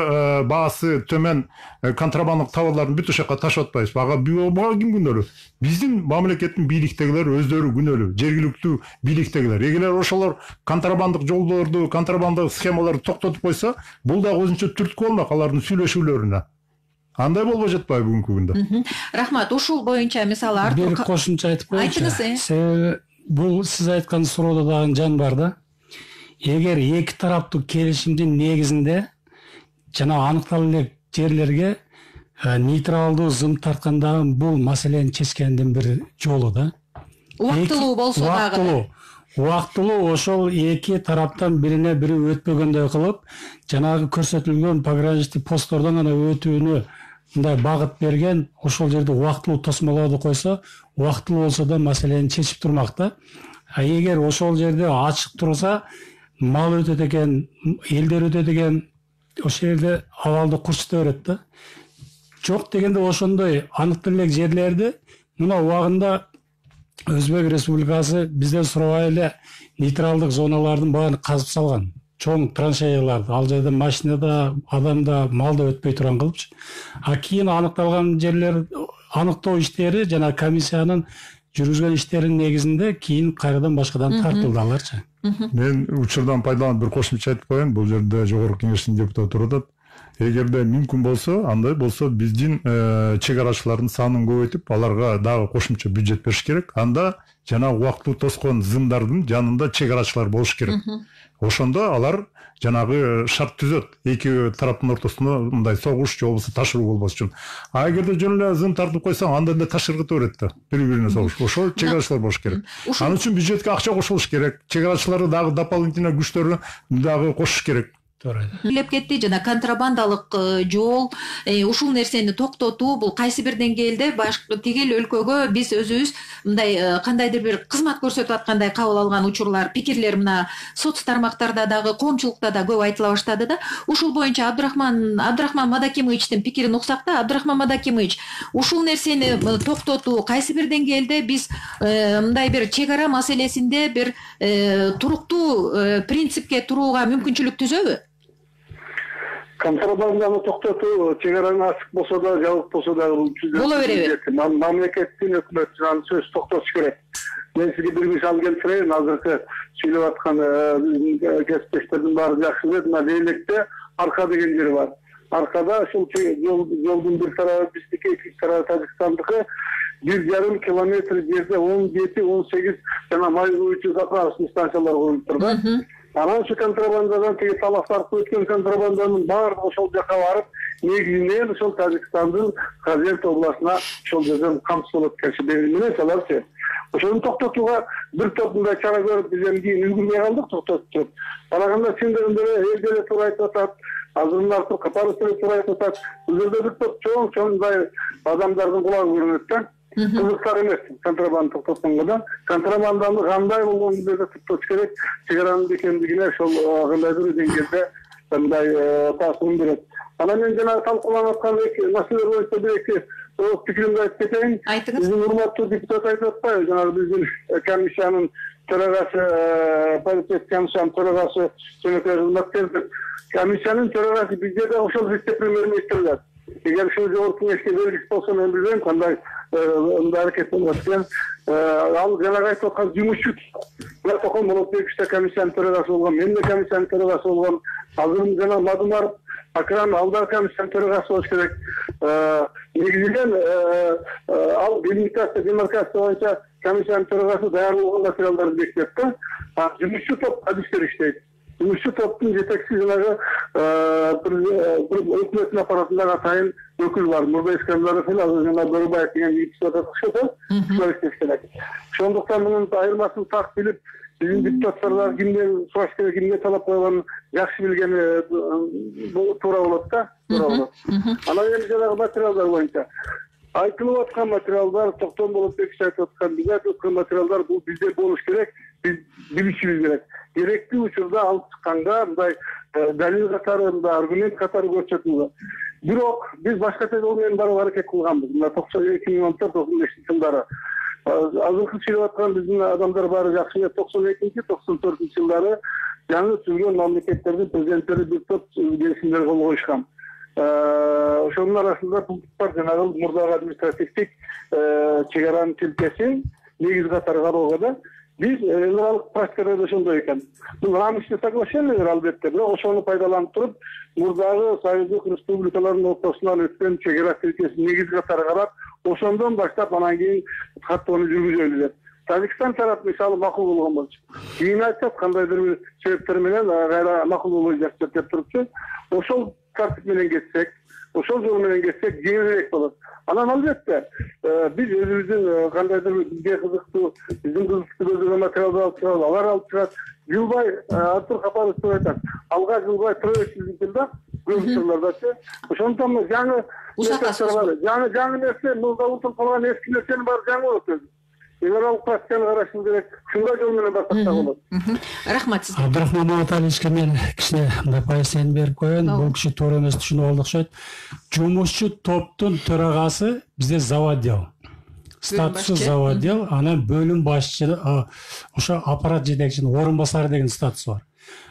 баасы төмөн контрабандалык товарларын бүт ошол жака ташып атпайбыз. Ага ким күнөөлүү? Биздин мамлекеттин бийликтегилер өздөрү күнөөлүү, жергиликтүү бийликтегилер. Эгер ошолор контрабандык жолдорду, контрабандык схемаларды токтотуп койсо, бул да өзүнчө түрткү болмок алардын сүйлөшүүлөрүнө. Андай болбой жатпайбы бүгүнкү күндө? Рахмат. Ушул боюнча мисалы бир кошумча айтып коеюнчу. Себеби бул сиз айткан суроодо дагы жан бар да. Эгер эки тараптуу келишимдин негизинде жана аныкталып элек жерлерге нейтралдуу зым тартканда бул маселени чечкендин бир жолу да. Убактылуу болсо дагы. Убактылуу ошол эки тараптан бирине бири өтпөгөндөй кылып, жанагы көрсөтүлгөн пограничный посттордон гана өтүүнү мындай багыт берген, ошол жерде убактылуу тосмолорду койсо, убактылуу болсо да маселени чечип турмак да. А эгер ошол жерде ачык турса, мал өтөт экен, элдер өтөт экен, ошол жерде абалды курчута берет да. Жок дегенде ошондой аныктуу элек жерлерди мына убагында Өзбек Республикасы бизден сурабай эле нейтралдык зоналардын баарын казып салган. Чоң траншеяларды, ал жерде машина да, адам да, мал да өтпөй турган кылыпчы. А кийин аныкталган жерлер аныктоо иштери жана комиссиянын жүргүзгөн иштеринин негизинде кийин кайрадан башкадан тартылды аларчы. Мен учурдан пайдаланып бир кошумча айтып коеюн. Бул жерде жогорку кеңештин депутаты турат. Эгерде мүмкүн болсо, андай болсо биздин чек арачылардын санын көбөйтүп, аларга дагы кошумча бюджет бериш керек. Анда жана убактылуу тоскон зымдардын жанында чек арачылар болуш керек. Ошондо алар жанагы шарт түзөт. Эки тараптын ортосунда мындай согуш же болбосо ташыруу болбош үчүн. А эгерде жөн эле зым тартып койсоң, анда эле ташыргыта берет да. Бири-бирине согуш. Ошол чек арачылар болуш керек. Анын үчүн бюджетке акча кошулуш керек. Чек арачыларды дагы дополнительно күчтөрүн дагы кошуш керек. Билеп кетти жана контрабандалык жол ушул нерсени токтотуу бул кайсы бир деңгээлде тигил өлкөгө биз өзүбүз мындай кандайдыр бир кызмат көрсөтүп аткандай кабыл алган учурлар, пикирлер мына соц тармактарда дагы, коомчулукта да көп айтыла баштады да. Ушул боюнча Абдрахман Мадакимовичтин пикирин уксак да, Абдрахман Мадакимович, ушул нерсени токтотуу кайсы бир деңгээлде биз мындай бир чек ара маселесинде бир туруктуу принципке турууга мүмкүнчүлүк түзөбү? Контрабанданы токтотуу чек араны ачык болсо да, жабык болсо да боло береби. Мамлекеттин өкмөтүнүн сөз токтотуш керек. Мен сизге бир мисал келтирейин. Азыркы сүйлөп аткан кесиптештердин баары жакшы билет. Мына Лейлекте Арка деген жер бар. Аркада ушул жолдун бир тарабы биздики, экинчи тарабы Тажикстандыкы 1,5 километр жерде 17-18 жана май куючу заправочный станциялар коюлуп тур да. Анан ушу контрабандадан тиги талаштарып өткөн контрабанданын баардыгы ошол жака барып, негизинен ошол Тажикстандын Хазерт областына ошол жерден камсыз болот экен. Менен аларчы. Ошону токтотууга бир топ мындай чара көрүп, биз эми кийин үлгүрбөй калдык токтотуп. Караганда чындыгында эле туура айтып атат. Азырын артып капарысы туура айтып атат. Бул жерде бир топ чоң мындай адамдардын кулагы көрүнөт да. Кызыктар эмес контрабанда токтотконго да. Контрабанданы кандай болгонун да токтотуш керек. Чек аранын бекемдигине ошол кандайдыр деңгээлде мындай таасирин берет. Анан мен жана талкууланып аткан маселелер боюнча бир-эки пикиримди айтып кетейин. Биздин урматтуу депутат айтып атпайбы? Жанагы биздин комиссиянын төрагасы, паритет комиссиянын төрагасы Жөнөкөй кызматкер. Комиссиянын төрагасы бизде ошол вице-премьер-министрлер. Эгер ушул жогорку кеңешке белгисиз болсо, мен билбейм кандай аракет болот экен. Ал жанагы айтып аткан жумушчу Токон Болотбекович комиссиянын төрагасы болгон, мен да комиссиянын төрагасы болгон. Азыр жана Мадумаров Акрам алдар комиссиянын төрагасы болуш керек. Негизинен ал делимитация, демаркация боюнча комиссиянын төрагасы даярдалган материалдарды бекитет да. Жумушчу топ адистер иштейт. Жумушчу топтун жетекчиси жанагы өкмөттүн аппаратындагы атайын өкүл бар. Мурда Искандаров менен жана Бөрөбаев деген депутат атышты. Ошол иштеш керек. Ошондуктан мунун айырмасын так билип, биздин депутаттар кимден сураш керек, кимге талап койгонун жакшы билгени туура болот да. Анан эми жанагы материалдар боюнча айтылып аткан материалдар, Токтон Болотбекович айтып аткан, биз айтып аткан материалдар бул бизде болуш керек, биз билишибиз керек. Керектүү учурда алып чыкканга мындай далил катары, мындай аргумент катары көрсөтүлгөн. Бирок биз башкача жол менен барууга аракет кылганбыз. Мына 2014-95 жылдары азыркы сүйлөп аткан биздин адамдар баары жакшы. 92-94 жылдары жаңы түзүлгөн мамлекеттердин президенттери бир топ келишимдерге кол коюшкан. Ошонун арасында бар жанагы мурдагы административдик чек аранын тилкесин негиз катары кароого да биз элдералык практикада ошондой экен. Бул рамочный соглашениелер албетте, бирок ошону пайдаланып туруп, мурдагы союздук республикалардын ортосунан өткөн чек ара тилкесин негиз катары карап, ошондон баштап анан кийин каттоону жүргүзөлү деп. Тажикстан тарап мисалы макул болгон болчу. Кийин айтат кандайдыр бир себептер менен кайра макул болбой жатат деп турупчу. Ошол тартип менен кетсек, ошол жол менен кетсек жеңилирээк болот. Анан албетте биз өзүбүздүн кандайдыр бизге кызыктуу, биздин кызыктуу көзгөн материалды алып чыгабыз, алар алып чыгат. Жылбай Артур Капаров айтат. Алга жылбай троечилдик да, көпчүлөрдачы. Ошондон жаңы нерсе, мурда утуп калган эски нерсенин баары жаңы болот. Элдералык практиканы карашыбыз керек. Ушундай жол менен барсак да болот. Рахмат сизге. Абдрахман Маматалиевичке мен кичине мындай пояснение берип коеюн. Бул киши туура эмес түшүнүп алды окшойт. Жумушчу топтун төрагасы бизде заводдел. Статусу заводдел, анан бөлүм башчы, ошо аппарат жетекчисинин орун басары деген статусу бар.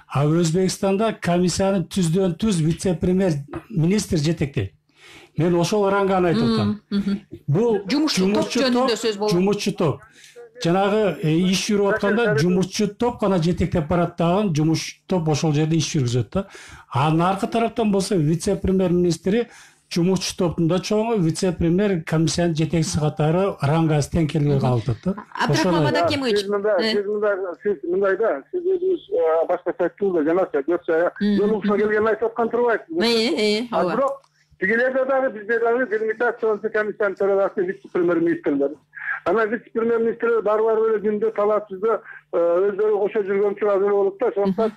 А Өзбекстанда комиссияны түздөн түз вице-премьер министр жетектейт. Мен ошол ыранганы айтып атам. Бул Жумушчу топ жөнүндө сөз болот. Жумушчу топ. Жанагы иш жүрүп атканда жумушчу топ гана жетектеп барат дагы, жумуш топ ошол жерде иш жүргүзөт да. Анын аркы тараптан болсо вице-премьер-министри жумушчу топтун да чоңу, вице-премьер комиссиянын жетекчиси катары рангасы тең келбей калып атат да. Абдрахман Мадакемович, Сиз мындайда, сиз өзүңүз башкача айттыңыз да, жанача, жолугушка келгенин айтып аткан турбайсызбы? ооба. Бирок тигилерде дагы бизде дагы делимитация комиссиянын төрагасы вице-премьер-министрлер. Анан вице-премьер-министрлер бар эле күндө талаапсызда өздөрү кошо жүргөн учурлар болот да. Ошондуктан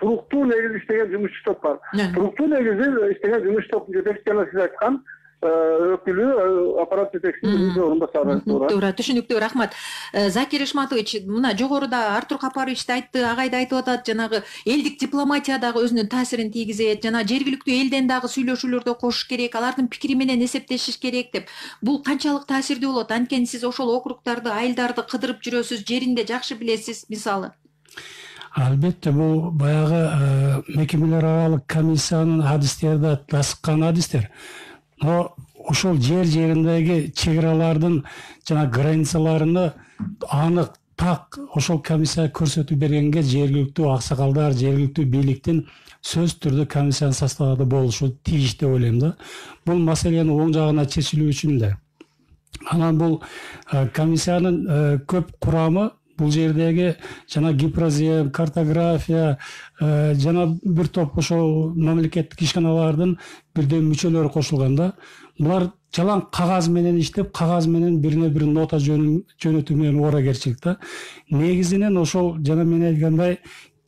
туруктуу негизи иштеген жумушчу топ бар. Туруктуу негизи иштеген жумушчу топтун жетекчиси жана сиз айткан өкүлү аппарат жетекчисинин биринчи орун басары. Туура, түшүнүктүү, рахмат. Закир Ишматович, мына жогоруда Артур Капарович да айтты, агай да айтып атат, жанагы элдик дипломатия дагы өзүнүн таасирин тийгизет, жана жергиликтүү элден дагы сүйлөшүүлөрдө кошуш керек, алардын пикири менен эсептешиш керек деп. Бул канчалык таасирдүү болот? Анткени сиз ошол округдарды, айылдарды кыдырып жүрөсүз, жеринде жакшы билесиз, мисалы. Албетте бул баягы мекемелер аралык комиссиянын адистери да тасыккан адистер. Но ошол жериндеги чек-аралардын жана границаларыны анык так ошол комиссия көрсөтүп бергенге жергиликтүү аксакалдар, жергиликтүү бийликтин сөз түрдө комиссиянын составында болушу тийиш деп ойлойм да. Бул маселенин оң жагына чечилүү үчүн да. Анан бул комиссиянын көп курамы бул жердеги жана гипрозем, картография жана бир топ ошол мамлекеттик ишканалардын бирден мүчөлөрү кошулган да. Булар жалаң кагаз менен иштеп, кагаз менен бирине бири нота жөнөтүү менен ооракерчилик да. Негизинен ошол жана мен айткандай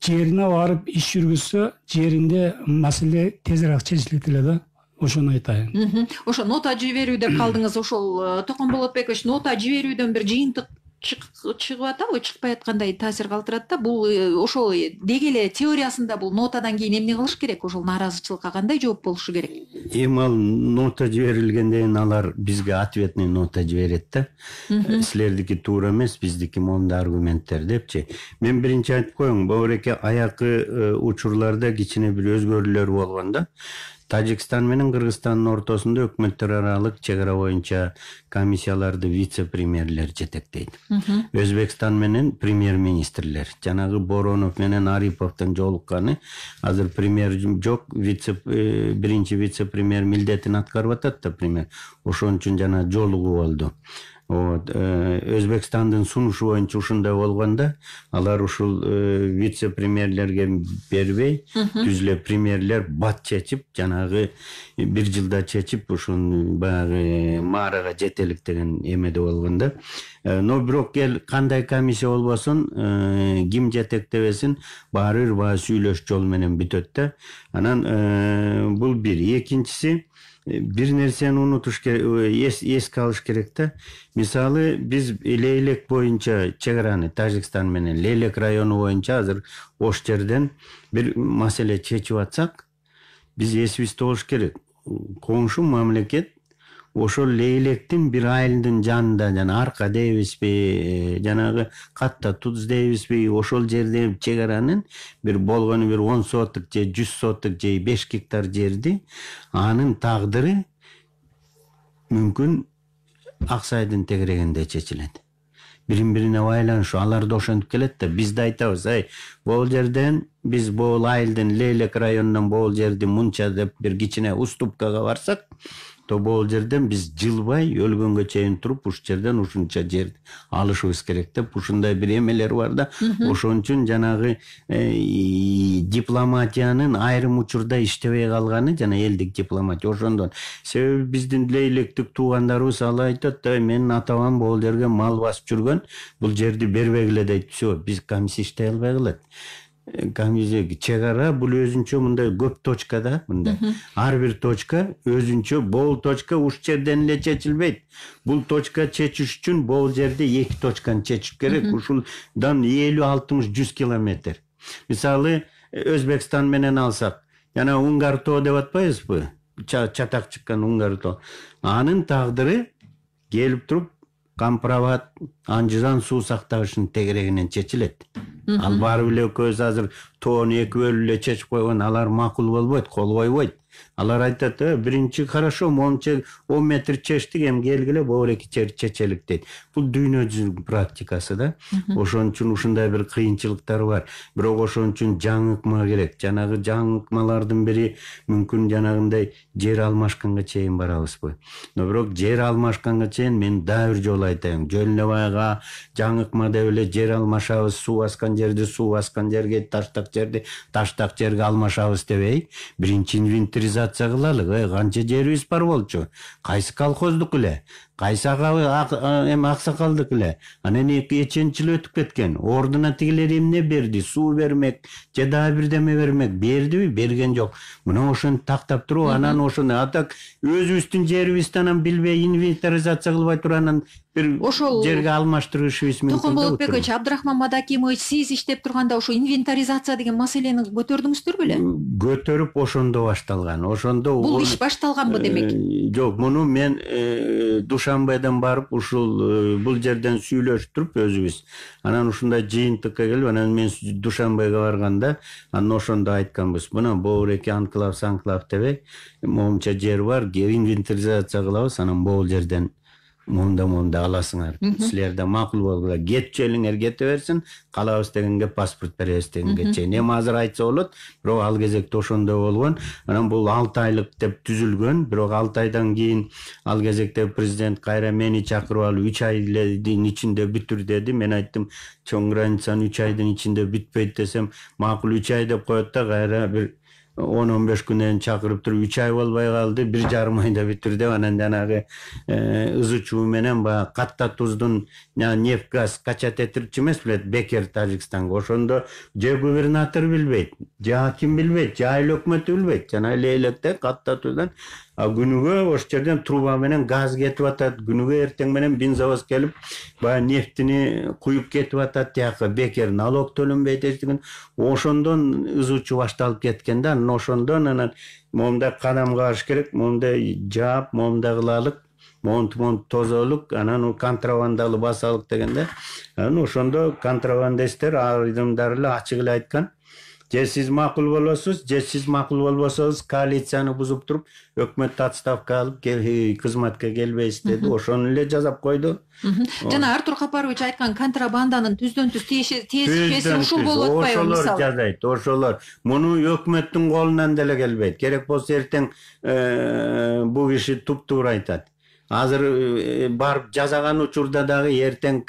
жерине барып иш жүргүзсө, жеринде маселе тезирээк чечилет эле да. Ошону айтайын. Ошо нота жиберүү деп калдыңыз, ошол Токон Болотбекович, нота жиберүүдөн бир жыйынтык чыгып атабы, чыкпай аткандай таасир калтырат да. Бул ошол деги эле теориясында бул нотадан кийин эмне кылыш керек? Ошол нааразычылыкка кандай жооп болушу керек? Эми ал нота жиберилгенден кийин алар бизге ответный нота жиберет да. Силердики туура эмес, биздики моундай аргументтер депчи. Мен биринчи айтып коеюн, бобуреке аякы учурларда кичине бир өзгөрүүлөр болгон да. Тажикстан менен Кыргызстандын ортосунда өкмөттөр аралык чек ара боюнча комиссияларды вице-премьерлер жетектейт. Өзбекстан менен премьер-министрлер. Жанагы Боронов менен Ариповдун жолукканы азыр премьер жок, биринчи вице-премьер милдетин аткарып атат да премьер. Ошон үчүн жана жолугуу болду. Өзбекстандын сунушу боюнча ушундай болгондо алар ушул вице-премьерлерге бербей, түз эле премьерлер бат чечип, жанагы бир жылда чечип, ушун баягы маарага жетелик деген эмеде болгондо. Но бирок кандай комиссия болбосун, ким жетектебесин, баары бир баягы сүйлөш жол менен бүтөт да. Анан бул бир. Экинчиси, бир нерсени унутуш керек, эске алыш керек да. Мисалы, биз Лейлек боюнча чек араны Тажикстан менен Лейлек району боюнча азыр ош жерден бир маселе чечип атсак, биз эсибизде болуш керек. Коңшу мамлекет ошол Лейлектин бир айылдын жанында, жана арка дейбизби, жанагы катта туз дейбизби, ошол жерде чек аранын бир болгону бир 10 соток же 100 соток же 5 гектар жерди, анын тагдыры мүмкүн Аксайдын тегерегинде чечилет. Бирин-бирине байланыш, алар да ошентип келет да, биз да айтабыз, бул жерден биз бул айылдын Лейлек районунан бул жерди мынча деп бир кичине уступкага барсак, то бул жерден биз жылбай өлгөнгө чейин туруп уш жерден ушунча жерди алышыбыз керек деп ушундай бир эмелер бар да. Ошон үчүн жанагы дипломатиянын айрым учурда иштебей калганы, жана элдик дипломатия ошондон. Себеби биздин Лейлектик туугандарыбыз ала айтат, менин атаман бул жерге мал басып жүргөн, бул жерди бербегиле дейт. Всё, биз комиссия иштей албай калат. Комиссия чек ара бул өзүнчө мындай көп точкада, мындай. Ар бир точка өзүнчө, бул точка уш жерден эле чечилбейт. Бул точка чечиш үчүн бул жерде 2 точканы чечиш керек. Ушулдан 50-60-100 километр. Мисалы, Өзбекстан менен алсак, жана Унгарто деп атпайбызбы? Чатак чыккан Унгарто. Анын тагдыры келип туруп Камправат Анжыдан суу сактагычынын тегерегинен чечилет. Ал баары эле көз азыр тоону эки бөлүп эле чечип койгон, алар макул болбойт, кол койбойт. Алар айтат, биринчи хорошо, монча 10 метр чечтик, эми келгиле боор эки чечелик дейт. Бул дүйнө жүзүнүн практикасы да. Ошон үчүн ушундай бир кыйынчылыктар бар. Бирок ошон үчүн жаңыкма керек. Жанагы жаңыкмалардын бири мүмкүн жанагындай жер алмашканга чейин барабызбы. Но бирок жер алмашканга чейин мен дагы бир жолу айтайын. Жөлнөбайга жаңыкма деп эле жер алмашабыз, суу баскан жерди суу баскан жерге, таштак жерди таштак жерге алмашабыз дебей, биринчи инвентаризация кылалы. Канча жерибиз бар болчу? Кайсы колхоздук эле? Кайсы эми аксакалдык эле? Анан 2 жыл өтүп кеткен. Ордуна тигилер эмне берди? Суу бермек, же дагы бирдеме бермек. Бердиби? Берген жок. Мына ошону тактап туруп, анан ошону атак өзүбүздүн жерибизди анан билбей инвентаризация кылбай туруп анан бир жерге алмаштырышыбыз мүмкүн. Токомболотбекович, Абдрахман Мадакимович, сиз иштеп турганда ошо инвентаризация деген маселени көтөрдүңүздөр беле? Көтөрүп ошондо башталган. Ошондо бул иш башталганбы демек? Жок, муну мен Душанбеден барып ушул бул жерден сүйлөшүп туруп өзүбүз. Анан ушундай жыйынтыкка келип, анан мен Душанбеге барганда, анан ошондо айтканбыз. Мына боор эки анклав дебей, момча жер бар, инвентаризация кылабыз, анан бул жерден монда аласыңар. Силерде макул болгула. Кетчү элиңер кете берсин, калабыз дегенге паспорт беребиз дегенге чейин. Эми азыр айтса болот, бирок ал кезекте ошондой болгон. Анан бул 6 айлык деп түзүлгөн, бирок 6 айдан кийин ал кезекте президент кайра мени чакырып алып 3 айдын ичинде бүтүр деди. Мен айттым, чоң границаны 3 айдын ичинде бүтпөйт десем, макул 3 ай деп коет да, кайра бир 10-15 күнөн чакырып туруп 3 ай болбой калды, 1,5 айда бүтүр деп, анан жанагы ызычуу менен баягы катта туздун нефть газ качат этирчи эмес билет, Бекер Тажикстанга. Ошондо же губернатор билбейт, же аким билбейт, же айыл өкмөтү билбейт. Жана электе катта туздан күнүгө ошол жерден труба менен газ кетип атат, күнүгө эртең менен бензовоз келип баягы нефтини куюп кетип атат. Тияка Бекер налог төлөнбөйт эчтеген. Ошондон ызычуу башталып кеткен да. Ошондон анан момундай кадамга барыш керек, момундай жаап, момундай кылалык, монт тозолук, анан контрабандалы басалык дегенде. Анан ошондо контрабандисттер айрымдары эле ачык эле айткан. Же сиз макул болосуз, же сиз макул болбосоңуз коалицияны бузуп туруп, өкмөттү отставка алып, кызматка келбейсиз деди. Ошону эле жазап койду. Жана Артур Капарович айткан контрабанданын түздөн-түз тиешеси ушул болуп атпайбы мисалы? Ошолор жазайт, ошолор. Муну өкмөттүн колунан деле келбейт. Керек болсо эртең бул киши туп-туура айтат. Азыр барып жазаган учурда дагы эртең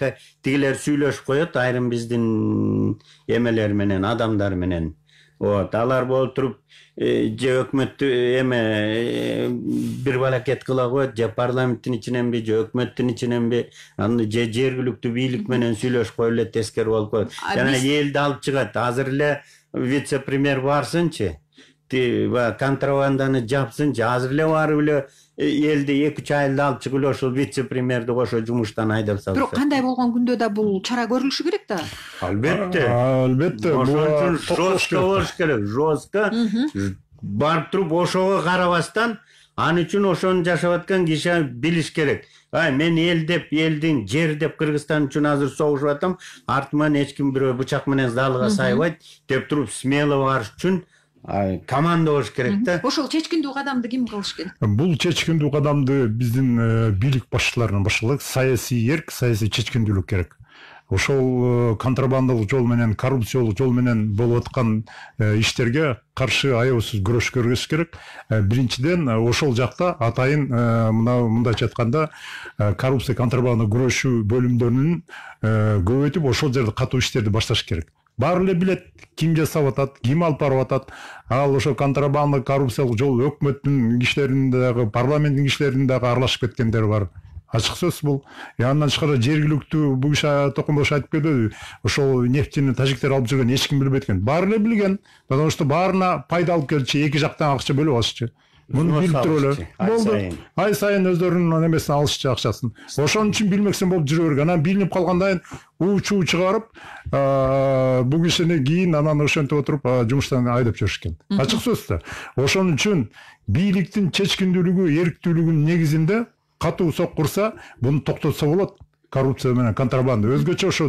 тигилер сүйлөшүп коет, айрым биздин эмелер менен, адамдар менен. Алар болуп туруп же өкмөттү бир балакет кыла коет, же парламенттин ичиненби, же өкмөттүн ичиненби, же жергиликтүү бийлик менен сүйлөшүп коюп эле тескери болуп коет. Жана элди алып чыгат. Азыр эле вице-премьер барсынчы, контрабанданы жапсынчы, азыр эле барып эле элди 2-3 айда алып чыгып эле ошол вице-премьерди кошо жумуштан айдап салса. Бирок кандай болгон күндө да бул чара көрүлүшү керек да. Албетте. Ошон үчүн жестко болуш керек, жестко. Барып туруп ошого карабастан, ан үчүн ошону жашап аткан киши билиш керек. Мен эл деп, элдин жер деп Кыргызстан үчүн азыр согушуп атам, артыман эч ким бирөө бычак менен залга сайбайт деп туруп смело барыш үчүн команда болуш керек да. Ошол чечкиндүү кадамды ким кылыш керек? Бул чечкиндүү кадамды биздин бийлик башчыларынан башталат. Саясий эрк, саясий чечкиндүүлүк керек. Ошол контрабандалык жол менен, коррупциялык жол менен болуп аткан иштерге каршы аябысыз күрөш керек. Биринчиден ошол жакта атайын мындайча айтканда коррупция, контрабанда күрөшүү бөлүмдөрүнүн көбөйтүп ошол жерде катуу иштерди башташ керек. Баары эле билет ким жасап атат, ким алып барып атат. Ал ошо контрабанда, коррупциялык жол өкмөттүн кишилеринин дагы, парламенттин кишилеринин дагы аралашып кеткендери бар. Ачык сөз бул. Андан тышкары жергиликтүү бул киши Токомбош айтып берди, ошол нефтини тажиктер алып жүргөн эч ким билбейт экен. Баары эле билген, потому что баарына пайда алып келчи, эки жактан акча бөлүп алышчы. Муну билип туруп эле болду. Ай сайын өздөрүнүн эмесин алышчы акчасын. Ошон үчүн билмексен болуп жүрө берген. Анан билинип калгандан чуу чыгарып, бул кишини кийин анан ошентип отуруп жумуштан айдап жиберишкен. Ачык сөз да. Ошон үчүн бийликтин чечкиндүүлүгү, эрктүүлүгүнүн негизинде катуу сок курса, буну токтотсо болот. коррупция менен контрабанда өзгөчө ошо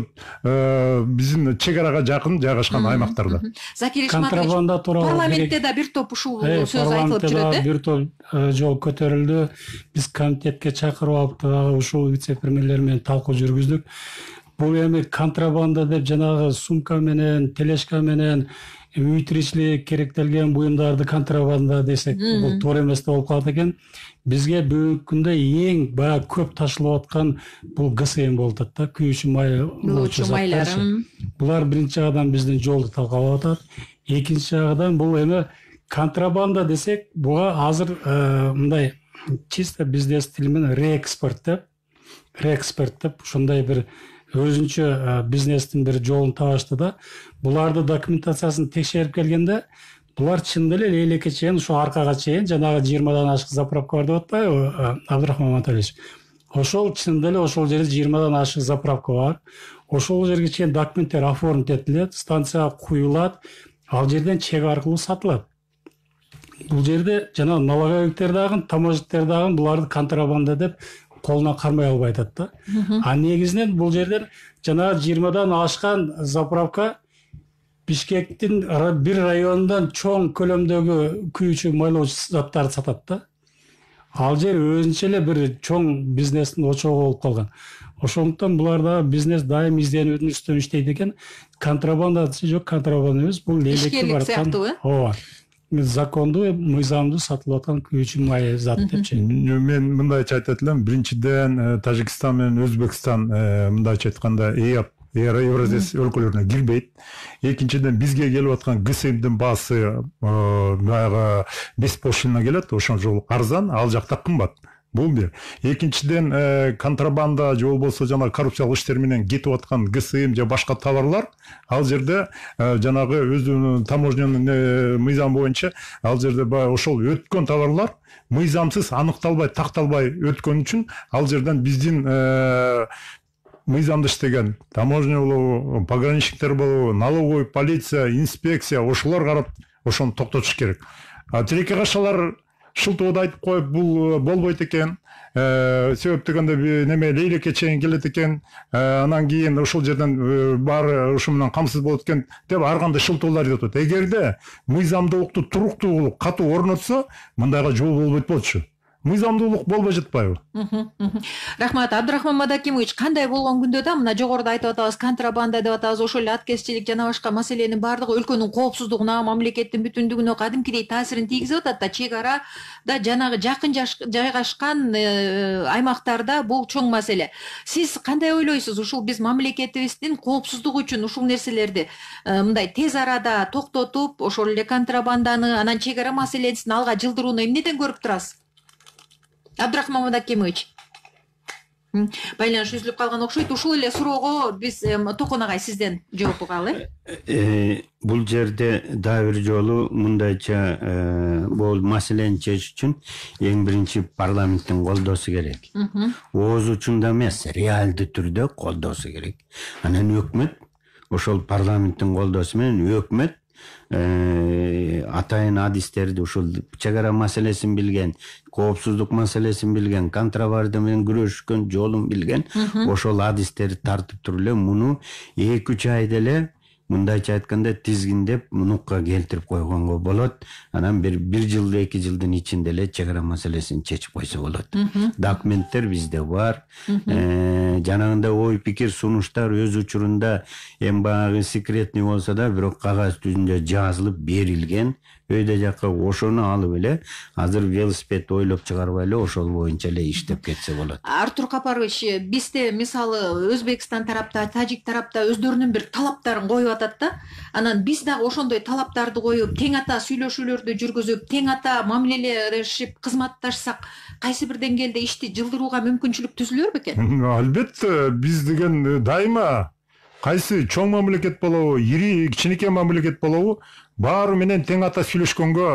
биздин чек арага жакын жайгашкан аймактарда. Закир Ишматович, Контрабанда тууралуу парламентте да бир топ ушул сөз айтылып парламентте жүрөт, бир топ жол көтөрүлдү. Биз комитетке чакырып алып дагы ушул вице-премьерлер менен талкуу жүргүздүк. Бул эми контрабанда деп жанагы сумка менен, тележка менен үй тиричилик керектелген буюмдарды контрабанда десек, бул туура эмес да болуп калат экен. Бизге бүгүнкү күндө эң баягы көп ташылып аткан бул ГСМ болуп атат да, күйүүчү майлар. Булар биринчи жагдан биздин жолду талкалап атат. Экинчи жагдан бул эми контрабанда десек, буга азыр мындай чисто бизнес тили менен реэкспорт деп ушундай бир өзүнчө бизнестин бир жолун табышты да. Буларды документациясын текшерип келгенде, булар чындап эле элекке чейин ушу аркага чейин жанагы 20дан ашык заправка бар деп атпайбы, Абдрахман Маталевич? Ошол чындап эле ошол жерде 20дан ашык заправка бар. Ошол жерге чейин документтер оформить этилет, станцияга куюлат, ал жерден чек аркылуу сатылат. Бул жерде жана налоговиктер дагы, таможниктер дагы буларды контрабанда деп колуна кармай албай атат да. А негизинен бул жерден жанагы 20дан ашкан заправка Бишкектин бир районундан чоң көлөмдөгү күйүүчү майлоочу заттарды сатат да. Ал жер өзүнчө эле бир чоң бизнестин очогу болуп калган. Ошондуктан буларда бизнес дайым изденүүдүн үстүнөн иштейт экен. Контрабанда жок, контрабанда эмес, бул элекке бараткан. Ооба. Закондуу, мыйзамдуу сатылып аткан күйүүчү май зат депчи. Мен мындайча айтат элем, биринчиден Тажикстан менен Өзбекстан мындайча айтканда Евразия өлкөлөрүнө кирбейт. Экинчиден бизге келип аткан ГСМдин баасы баягы бес пошлина келет, ошон жолу арзан, ал жакта кымбат. Бул бир. Экинчиден контрабанда же болбосо жана коррупциялык иштер менен кетип аткан ГСМ же башка товарлар ал жерде жанагы өзүнүн таможнянын мыйзамы боюнча ал жерде ошол өткөн товарлар мыйзамсыз аныкталбай, такталбай өткөн үчүн ал жерден биздин мыйзамда иштеген таможня болобу, пограничниктер болобу, налоговый полиция, инспекция ошолор карап ошону токтотуш керек. А тилекке кашалар шылтоодо айтып коюп бул болбойт экен. Себеп дегенде неме лейлекке чейин келет экен. Анан кийин ошол жерден баары ушу менен камсыз болот экен деп ар кандай шылтоолор айтып атат. Эгерде мыйзамдуулукту туруктуу кылып катуу орнотсо, мындайга жол болбойт болчу. Мыйзамдуулук болбой жатпайбы? Рахмат. Абдрахман Мадакимович, кандай болгон күндө да мына жогоруда айтып атабыз, контрабанда деп атабыз, ошол эле аткезчилик жана башка маселенин баардыгы өлкөнүн коопсуздугуна, мамлекеттин бүтүндүгүнө кадимкидей таасирин тийгизип атат да. Чек арада жанагы жакын жайгашкан аймактарда бул чоң маселе. Сиз кандай ойлойсуз? Ушул биз мамлекетибиздин коопсуздугу үчүн ушул нерселерди мындай тез арада токтотуп, ошол эле контрабанданы, анан чек ара маселесин алга жылдырууну эмнеден көрүп турасыз? Абдрахман Мадакимович, байланыш үзүлүп калган окшойт. Ушул эле суроого биз Токон агай сизден жооп угалы. Бул жерде дагы бир жолу мындайча бул маселени чечиш үчүн эң биринчи парламенттин колдоосу керек. Ооз учунда эмес, реалдуу түрдө колдоосу керек. Анан өкмөт ошол парламенттин колдоосу менен өкмөт атайын адистерди ушул чек ара маселесин билген, коопсуздук маселесин билген, контрабанда менен күрөшкөн жолун билген ошол адистерди тартып туруп эле муну 2-3 айда эле мындайча айтканда тизгиндеп мунукка келтирип койгонго болот. Анан бир жыл, 2 жылдын ичинде эле чек ара маселесин чечип койсо болот. Документтер бизде бар. Жанагындай ой пикир сунуштар өз учурунда эми баягы секретный болсо да, бирок кагаз жүзүндө жазылып берилген. Өйдө жакка ошону алып эле азыр велосипед ойлоп чыгарбай эле ошол боюнча эле иштеп кетсе болот. Артур Капарович, бизде мисалы Өзбекстан тарапта, Тажик тарапта өздөрүнүн бир талаптарын коюп атат да. Анан биз дагы ошондой талаптарды коюп, тең ата сүйлөшүүлөрдү жүргүзүп, тең ата мамилелешип кызматташсак, кайсы бир деңгээлде ишти жылдырууга мүмкүнчүлүк түзүлөр бекен? Албетте, биз деген дайыма кайсы чоң мамлекет болобу, ири кичинекей мамлекет болобу, баары менен тең ата сүйлөшкөнгө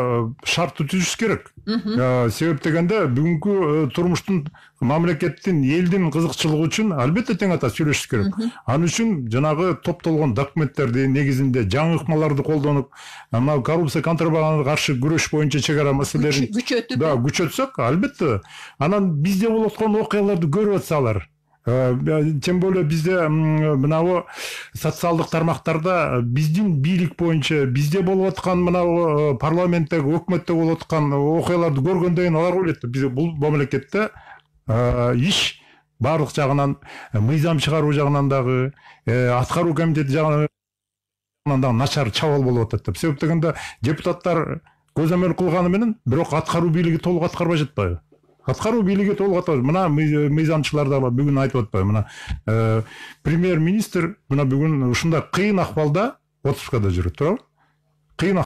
шарт түзүш керек. Себеп дегенде бүгүнкү турмуштун, мамлекеттин, элдин кызыкчылыгы үчүн албетте тең ата сүйлөшүш керек. Ал үчүн жанагы топтолгон документтерди негизинде жаңы ыкмаларды колдонуп, мына коррупция, контрабандага каршы күрөш боюнча чек ара маселелерин күчөтсөк, албетте анан бизде болуп аткан окуяларды көрүп атсалар. Тем более бизде мынау социалдык тармактарда биздин бийлик боюнча бизде болуп аткан мынау парламенттеги өкмөттө болуп аткан окуяларды көргөндөн кийин алар ойлойт биз бул мамлекетте иш баардык жагынан мыйзам чыгаруу жагынан дагы аткаруу комитети жагынан дагы начар чабал болуп атат деп. Себеп дегенде депутаттар көзөмөл кылганы менен бирок аткаруу бийлиги толук аткарбай жатпайбы? Аткаруу бийлиги толук аткарбайбы? Мына мыйзамчылар да бүгүн айтып атпайбы? Мына премьер-министр мына бүгүн ушундай кыйын акыбалда отпускада жүрөт, туурабы? Кыйын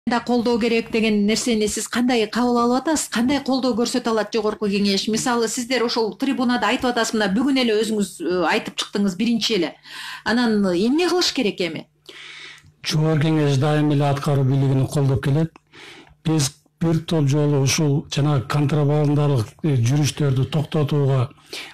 да колдоо керек деген нерсени сиз кандай кабыл алып атасыз? Кандай колдоо көрсөтө алат жогорку кеңеш? Мисалы, сиздер ошол трибунада айтып атасыз, мына бүгүн эле өзүңүз айтып чыктыңыз биринчи эле. Анан эмне кылыш керек эми? Жогорку кеңеш дайым эле аткаруу бийлигин колдоп келет. Биз бир топ жолу ушул жана контрабандалык жүрүштөрдү токтотууга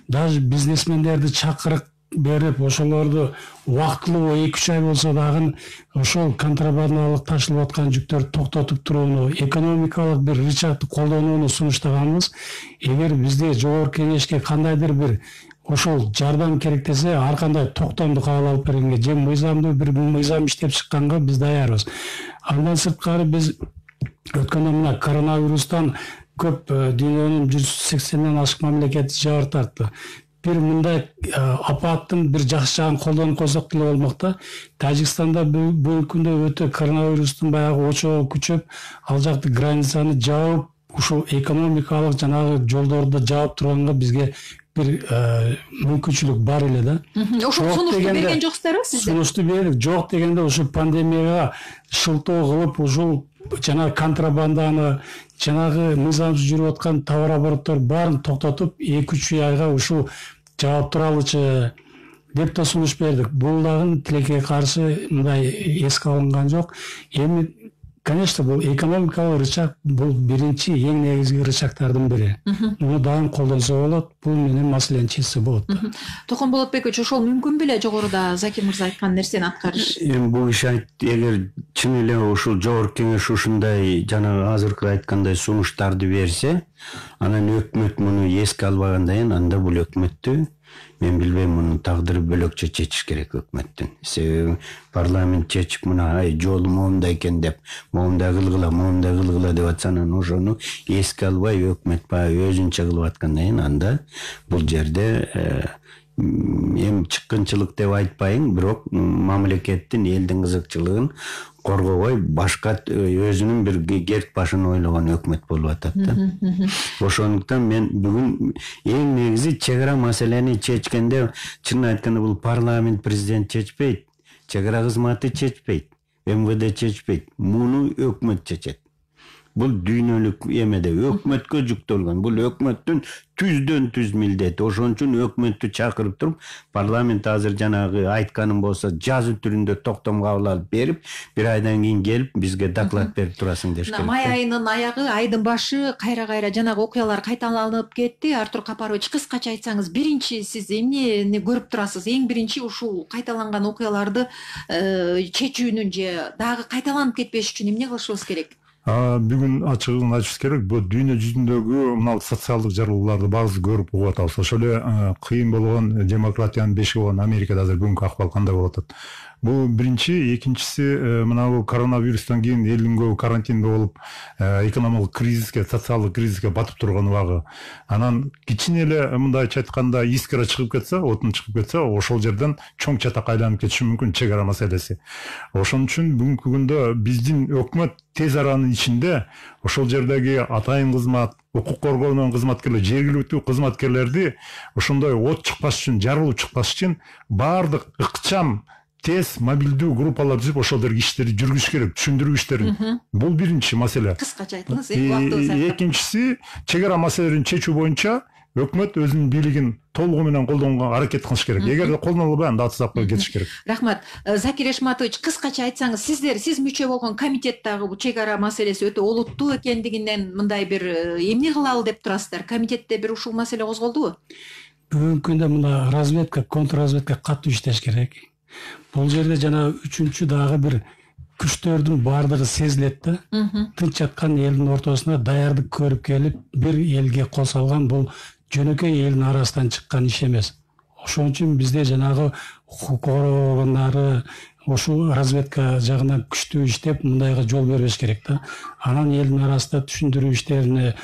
даже бизнесмендерди чакырып берип, ошолорду убактылуу 2-3 ай болсо дагы ошол контрабандалык ташылып аткан жүктөрдү токтотуп турууну, экономикалык бир рычагды колдонууну сунуштаганбыз. Эгер бизде жогорку кеңешке кандайдыр бир ошол жардам керек десе, ар кандай токтомду кабыл алып бергенге, же мыйзамдуу бир мыйзам иштеп чыкканга биз даярбыз. Андан сырткары биз өткөндө мына коронавирустан көп дүйнөнүн 180ден ашык мамлекети жабыр тартты. Бир мындай апаттын бир жакшы жагын колдонуп койсок деле болмок да. Тажикстанда бүгүнкү күндө өтө коронавирустун баягы очогу күчөп, ал жакты границаны жаап, ушул экономикалык жанагы жолдорду жаап турганга бизге бир мүмкүнчүлүк бар эле да. Ошол сунушту берген жоксуздарбы сиздер? Сунушту бердик. Жок дегенде ушул пандемияга шылтоо кылып, ушул жана контрабанданы, жанагы мыйзамсыз жүрүп аткан товар обороттор баарын токтотуп 2-3 айга ушул жаап туралычы деп да сунуш бердик. Бул дагы тилекке каршы мындай эске алынган жок. Эми конечно, бул экономикалык рычаг бул биринчи эң негизги рычагтардын бири. Муну дайым колдонсо болот, бул менен маселени чечсе болот. Токон Болотбекович, ошол мүмкүн беле жогоруда Закир мырза айткан нерсени аткарыш? Эми бул иш эгер чын эле ушул жогорку кеңеш ушундай жана азыркы айткандай сунуштарды берсе, анан өкмөт муну эске албагандан кийин анда бул өкмөттү мен билбейм, мунун тагдыры бөлөкчө чечиш керек өкмөттүн. Себеби парламент чечип мына жолу моундай экен деп, моундай кылгыла деп атса, анан ошону эске албай өкмөт баягы өзүнчө кылып аткандан кийин анда бул жерде эми чыккынчылык деп айтпайын, бирок мамлекеттин, элдин кызыкчылыгын коргобой башка өзүнүн бир керт башын ойлогон өкмөт болуп атат да. Ошондуктан мен бүгүн эң негизи чек ара маселени чечкенде, чынын айтканда бул парламент, президент чечпейт, чек ара кызматы чечпейт, МВД чечпейт, муну өкмөт чечет. Бул дүйнөлүк эмеде өкмөткө жүктөлгөн. Бул өкмөттүн түздөн түз милдети. Ошон үчүн өкмөттү чакырып туруп, парламент азыр жанагы айтканым болсо жазуу түрүндө токтом кабыл алып берип, бир айдан кийин келип бизге доклад берип турасың деш керек. Май айынын аягы, айдын башы кайра жанагы окуялар кайталанып кетти. Артур Капарович, кыскача айтсаңыз, биринчи сиз эмнени көрүп турасыз? Эң биринчи ушул кайталанган окуяларды чечүүнүн же дагы кайталанып кетпеш үчүн эмне кылышыбыз керек? Бүгүн ачыгын айтышыбыз керек. Бул дүйнө жүзүндөгү мына социалдык жарылууларды баарыбыз көрүп угуп атабыз. Ошол эле кыйын болгон демократиянын бешиги болгон Америкада азыр бүгүнкү акыбал кандай болуп атат? Бул биринчи, экинчиси мына коронавирустан кийин элдин көбү карантинде болуп, экономикалык кризиске, социалдык кризиске батып турган убагы. Анан кичине эле мындайча айтканда искра чыгып кетсе, отун чыгып кетсе, ошол жерден чоң чатак айланып кетиши мүмкүн чек ара маселеси. Ошон үчүн бүгүнкү күндө биздин өкмөт тез аранын ичинде ошол жердеги атайын кызмат, укук коргоонун кызматкерлери, жергиликтүү кызматкерлерди ошондой от чыкпаш үчүн, жарылуу чыкпаш үчүн баардык ыкчам тез мобилдүү группалар түзүп ошолдорго иштерди жүргүзүш керек, түшүндүрүү иштерин. Бул биринчи маселе. Кыскача айтыңыз, убактыбыз аяктап. Экинчиси, чек ара маселелерин чечүү боюнча өкмөт өзүнүн бийлигин толугу менен колдонууга аракет кылыш керек. Эгерде колдоно албай, анда атсакка кетиш керек. Рахмат. Закир Эшматович, кыскача айтсаңыз, сиз мүчө болгон комитеттагы бул чек ара маселеси өтө олуттуу экендигинен мындай бир эмне кылалы деп турасыздар? Комитетте бир ушул маселе козголдубу? Бүгүнкү күндө мына разведка, контрразведка катуу иштеш керек. Бул жерде жана үчүнчү дагы бир күчтөрдүн баардыгы сезилет да. Тынч жаткан элдин ортосуна даярдык көрүп келип бир элге кол салган бул жөнөкөй элдин арасынан чыккан иш эмес. Ошон үчүн бизде жанагы укук органдары ошол разведка жагынан күчтүү иштеп мындайга жол бербеш керек да. Анан элдин арасында түшүндүрүү иштерине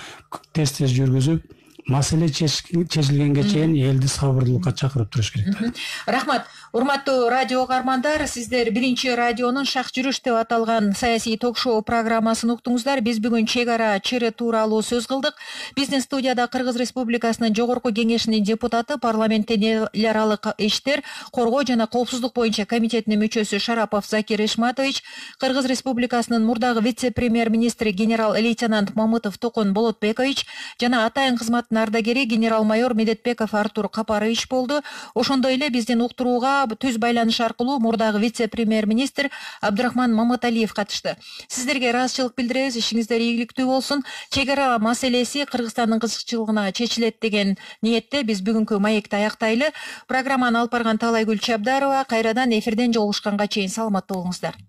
тез жүргүзүп, маселе чечилгенге чейин элди сабырдуулукка чакырып туруш керек да. Рахмат. Урматтуу радио угармандар, сиздер биринчи радионун Шак жүрүш деп аталган саясий ток-шоу программасын уктуңуздар. Биз бүгүн чек ара чыры тууралуу сөз кылдык. Биздин студияда Кыргыз Республикасынын Жогорку Кеңешинин депутаты, парламенттин эл аралык иштер, коргоо жана коопсуздук боюнча комитетинин мүчөсү Шарапов Закир Ишматович, Кыргыз Республикасынын мурдагы вице-премьер-министри генерал-лейтенант Мамытов Токон Болотбекович жана атайын кызматтын ардагери генерал-майор Медетбеков Артур Капарович болду. Ошондой эле биздин уктурууга түз байланыш аркылуу мурдагы вице-премьер-министр Абдурахман Маматалиев катышты. Сиздерге ыраазычылык билдиребиз, ишиңиздер ийгиликтүү болсун. Чек ара маселеси Кыргызстандын кызыкчылыгына чечилет деген ниетте биз бүгүнкү маекти аяктайлы. Программаны алып барган Талайгүл Чабдарова. Кайрадан эфирден жолугушканга чейин саламатта болуңуздар.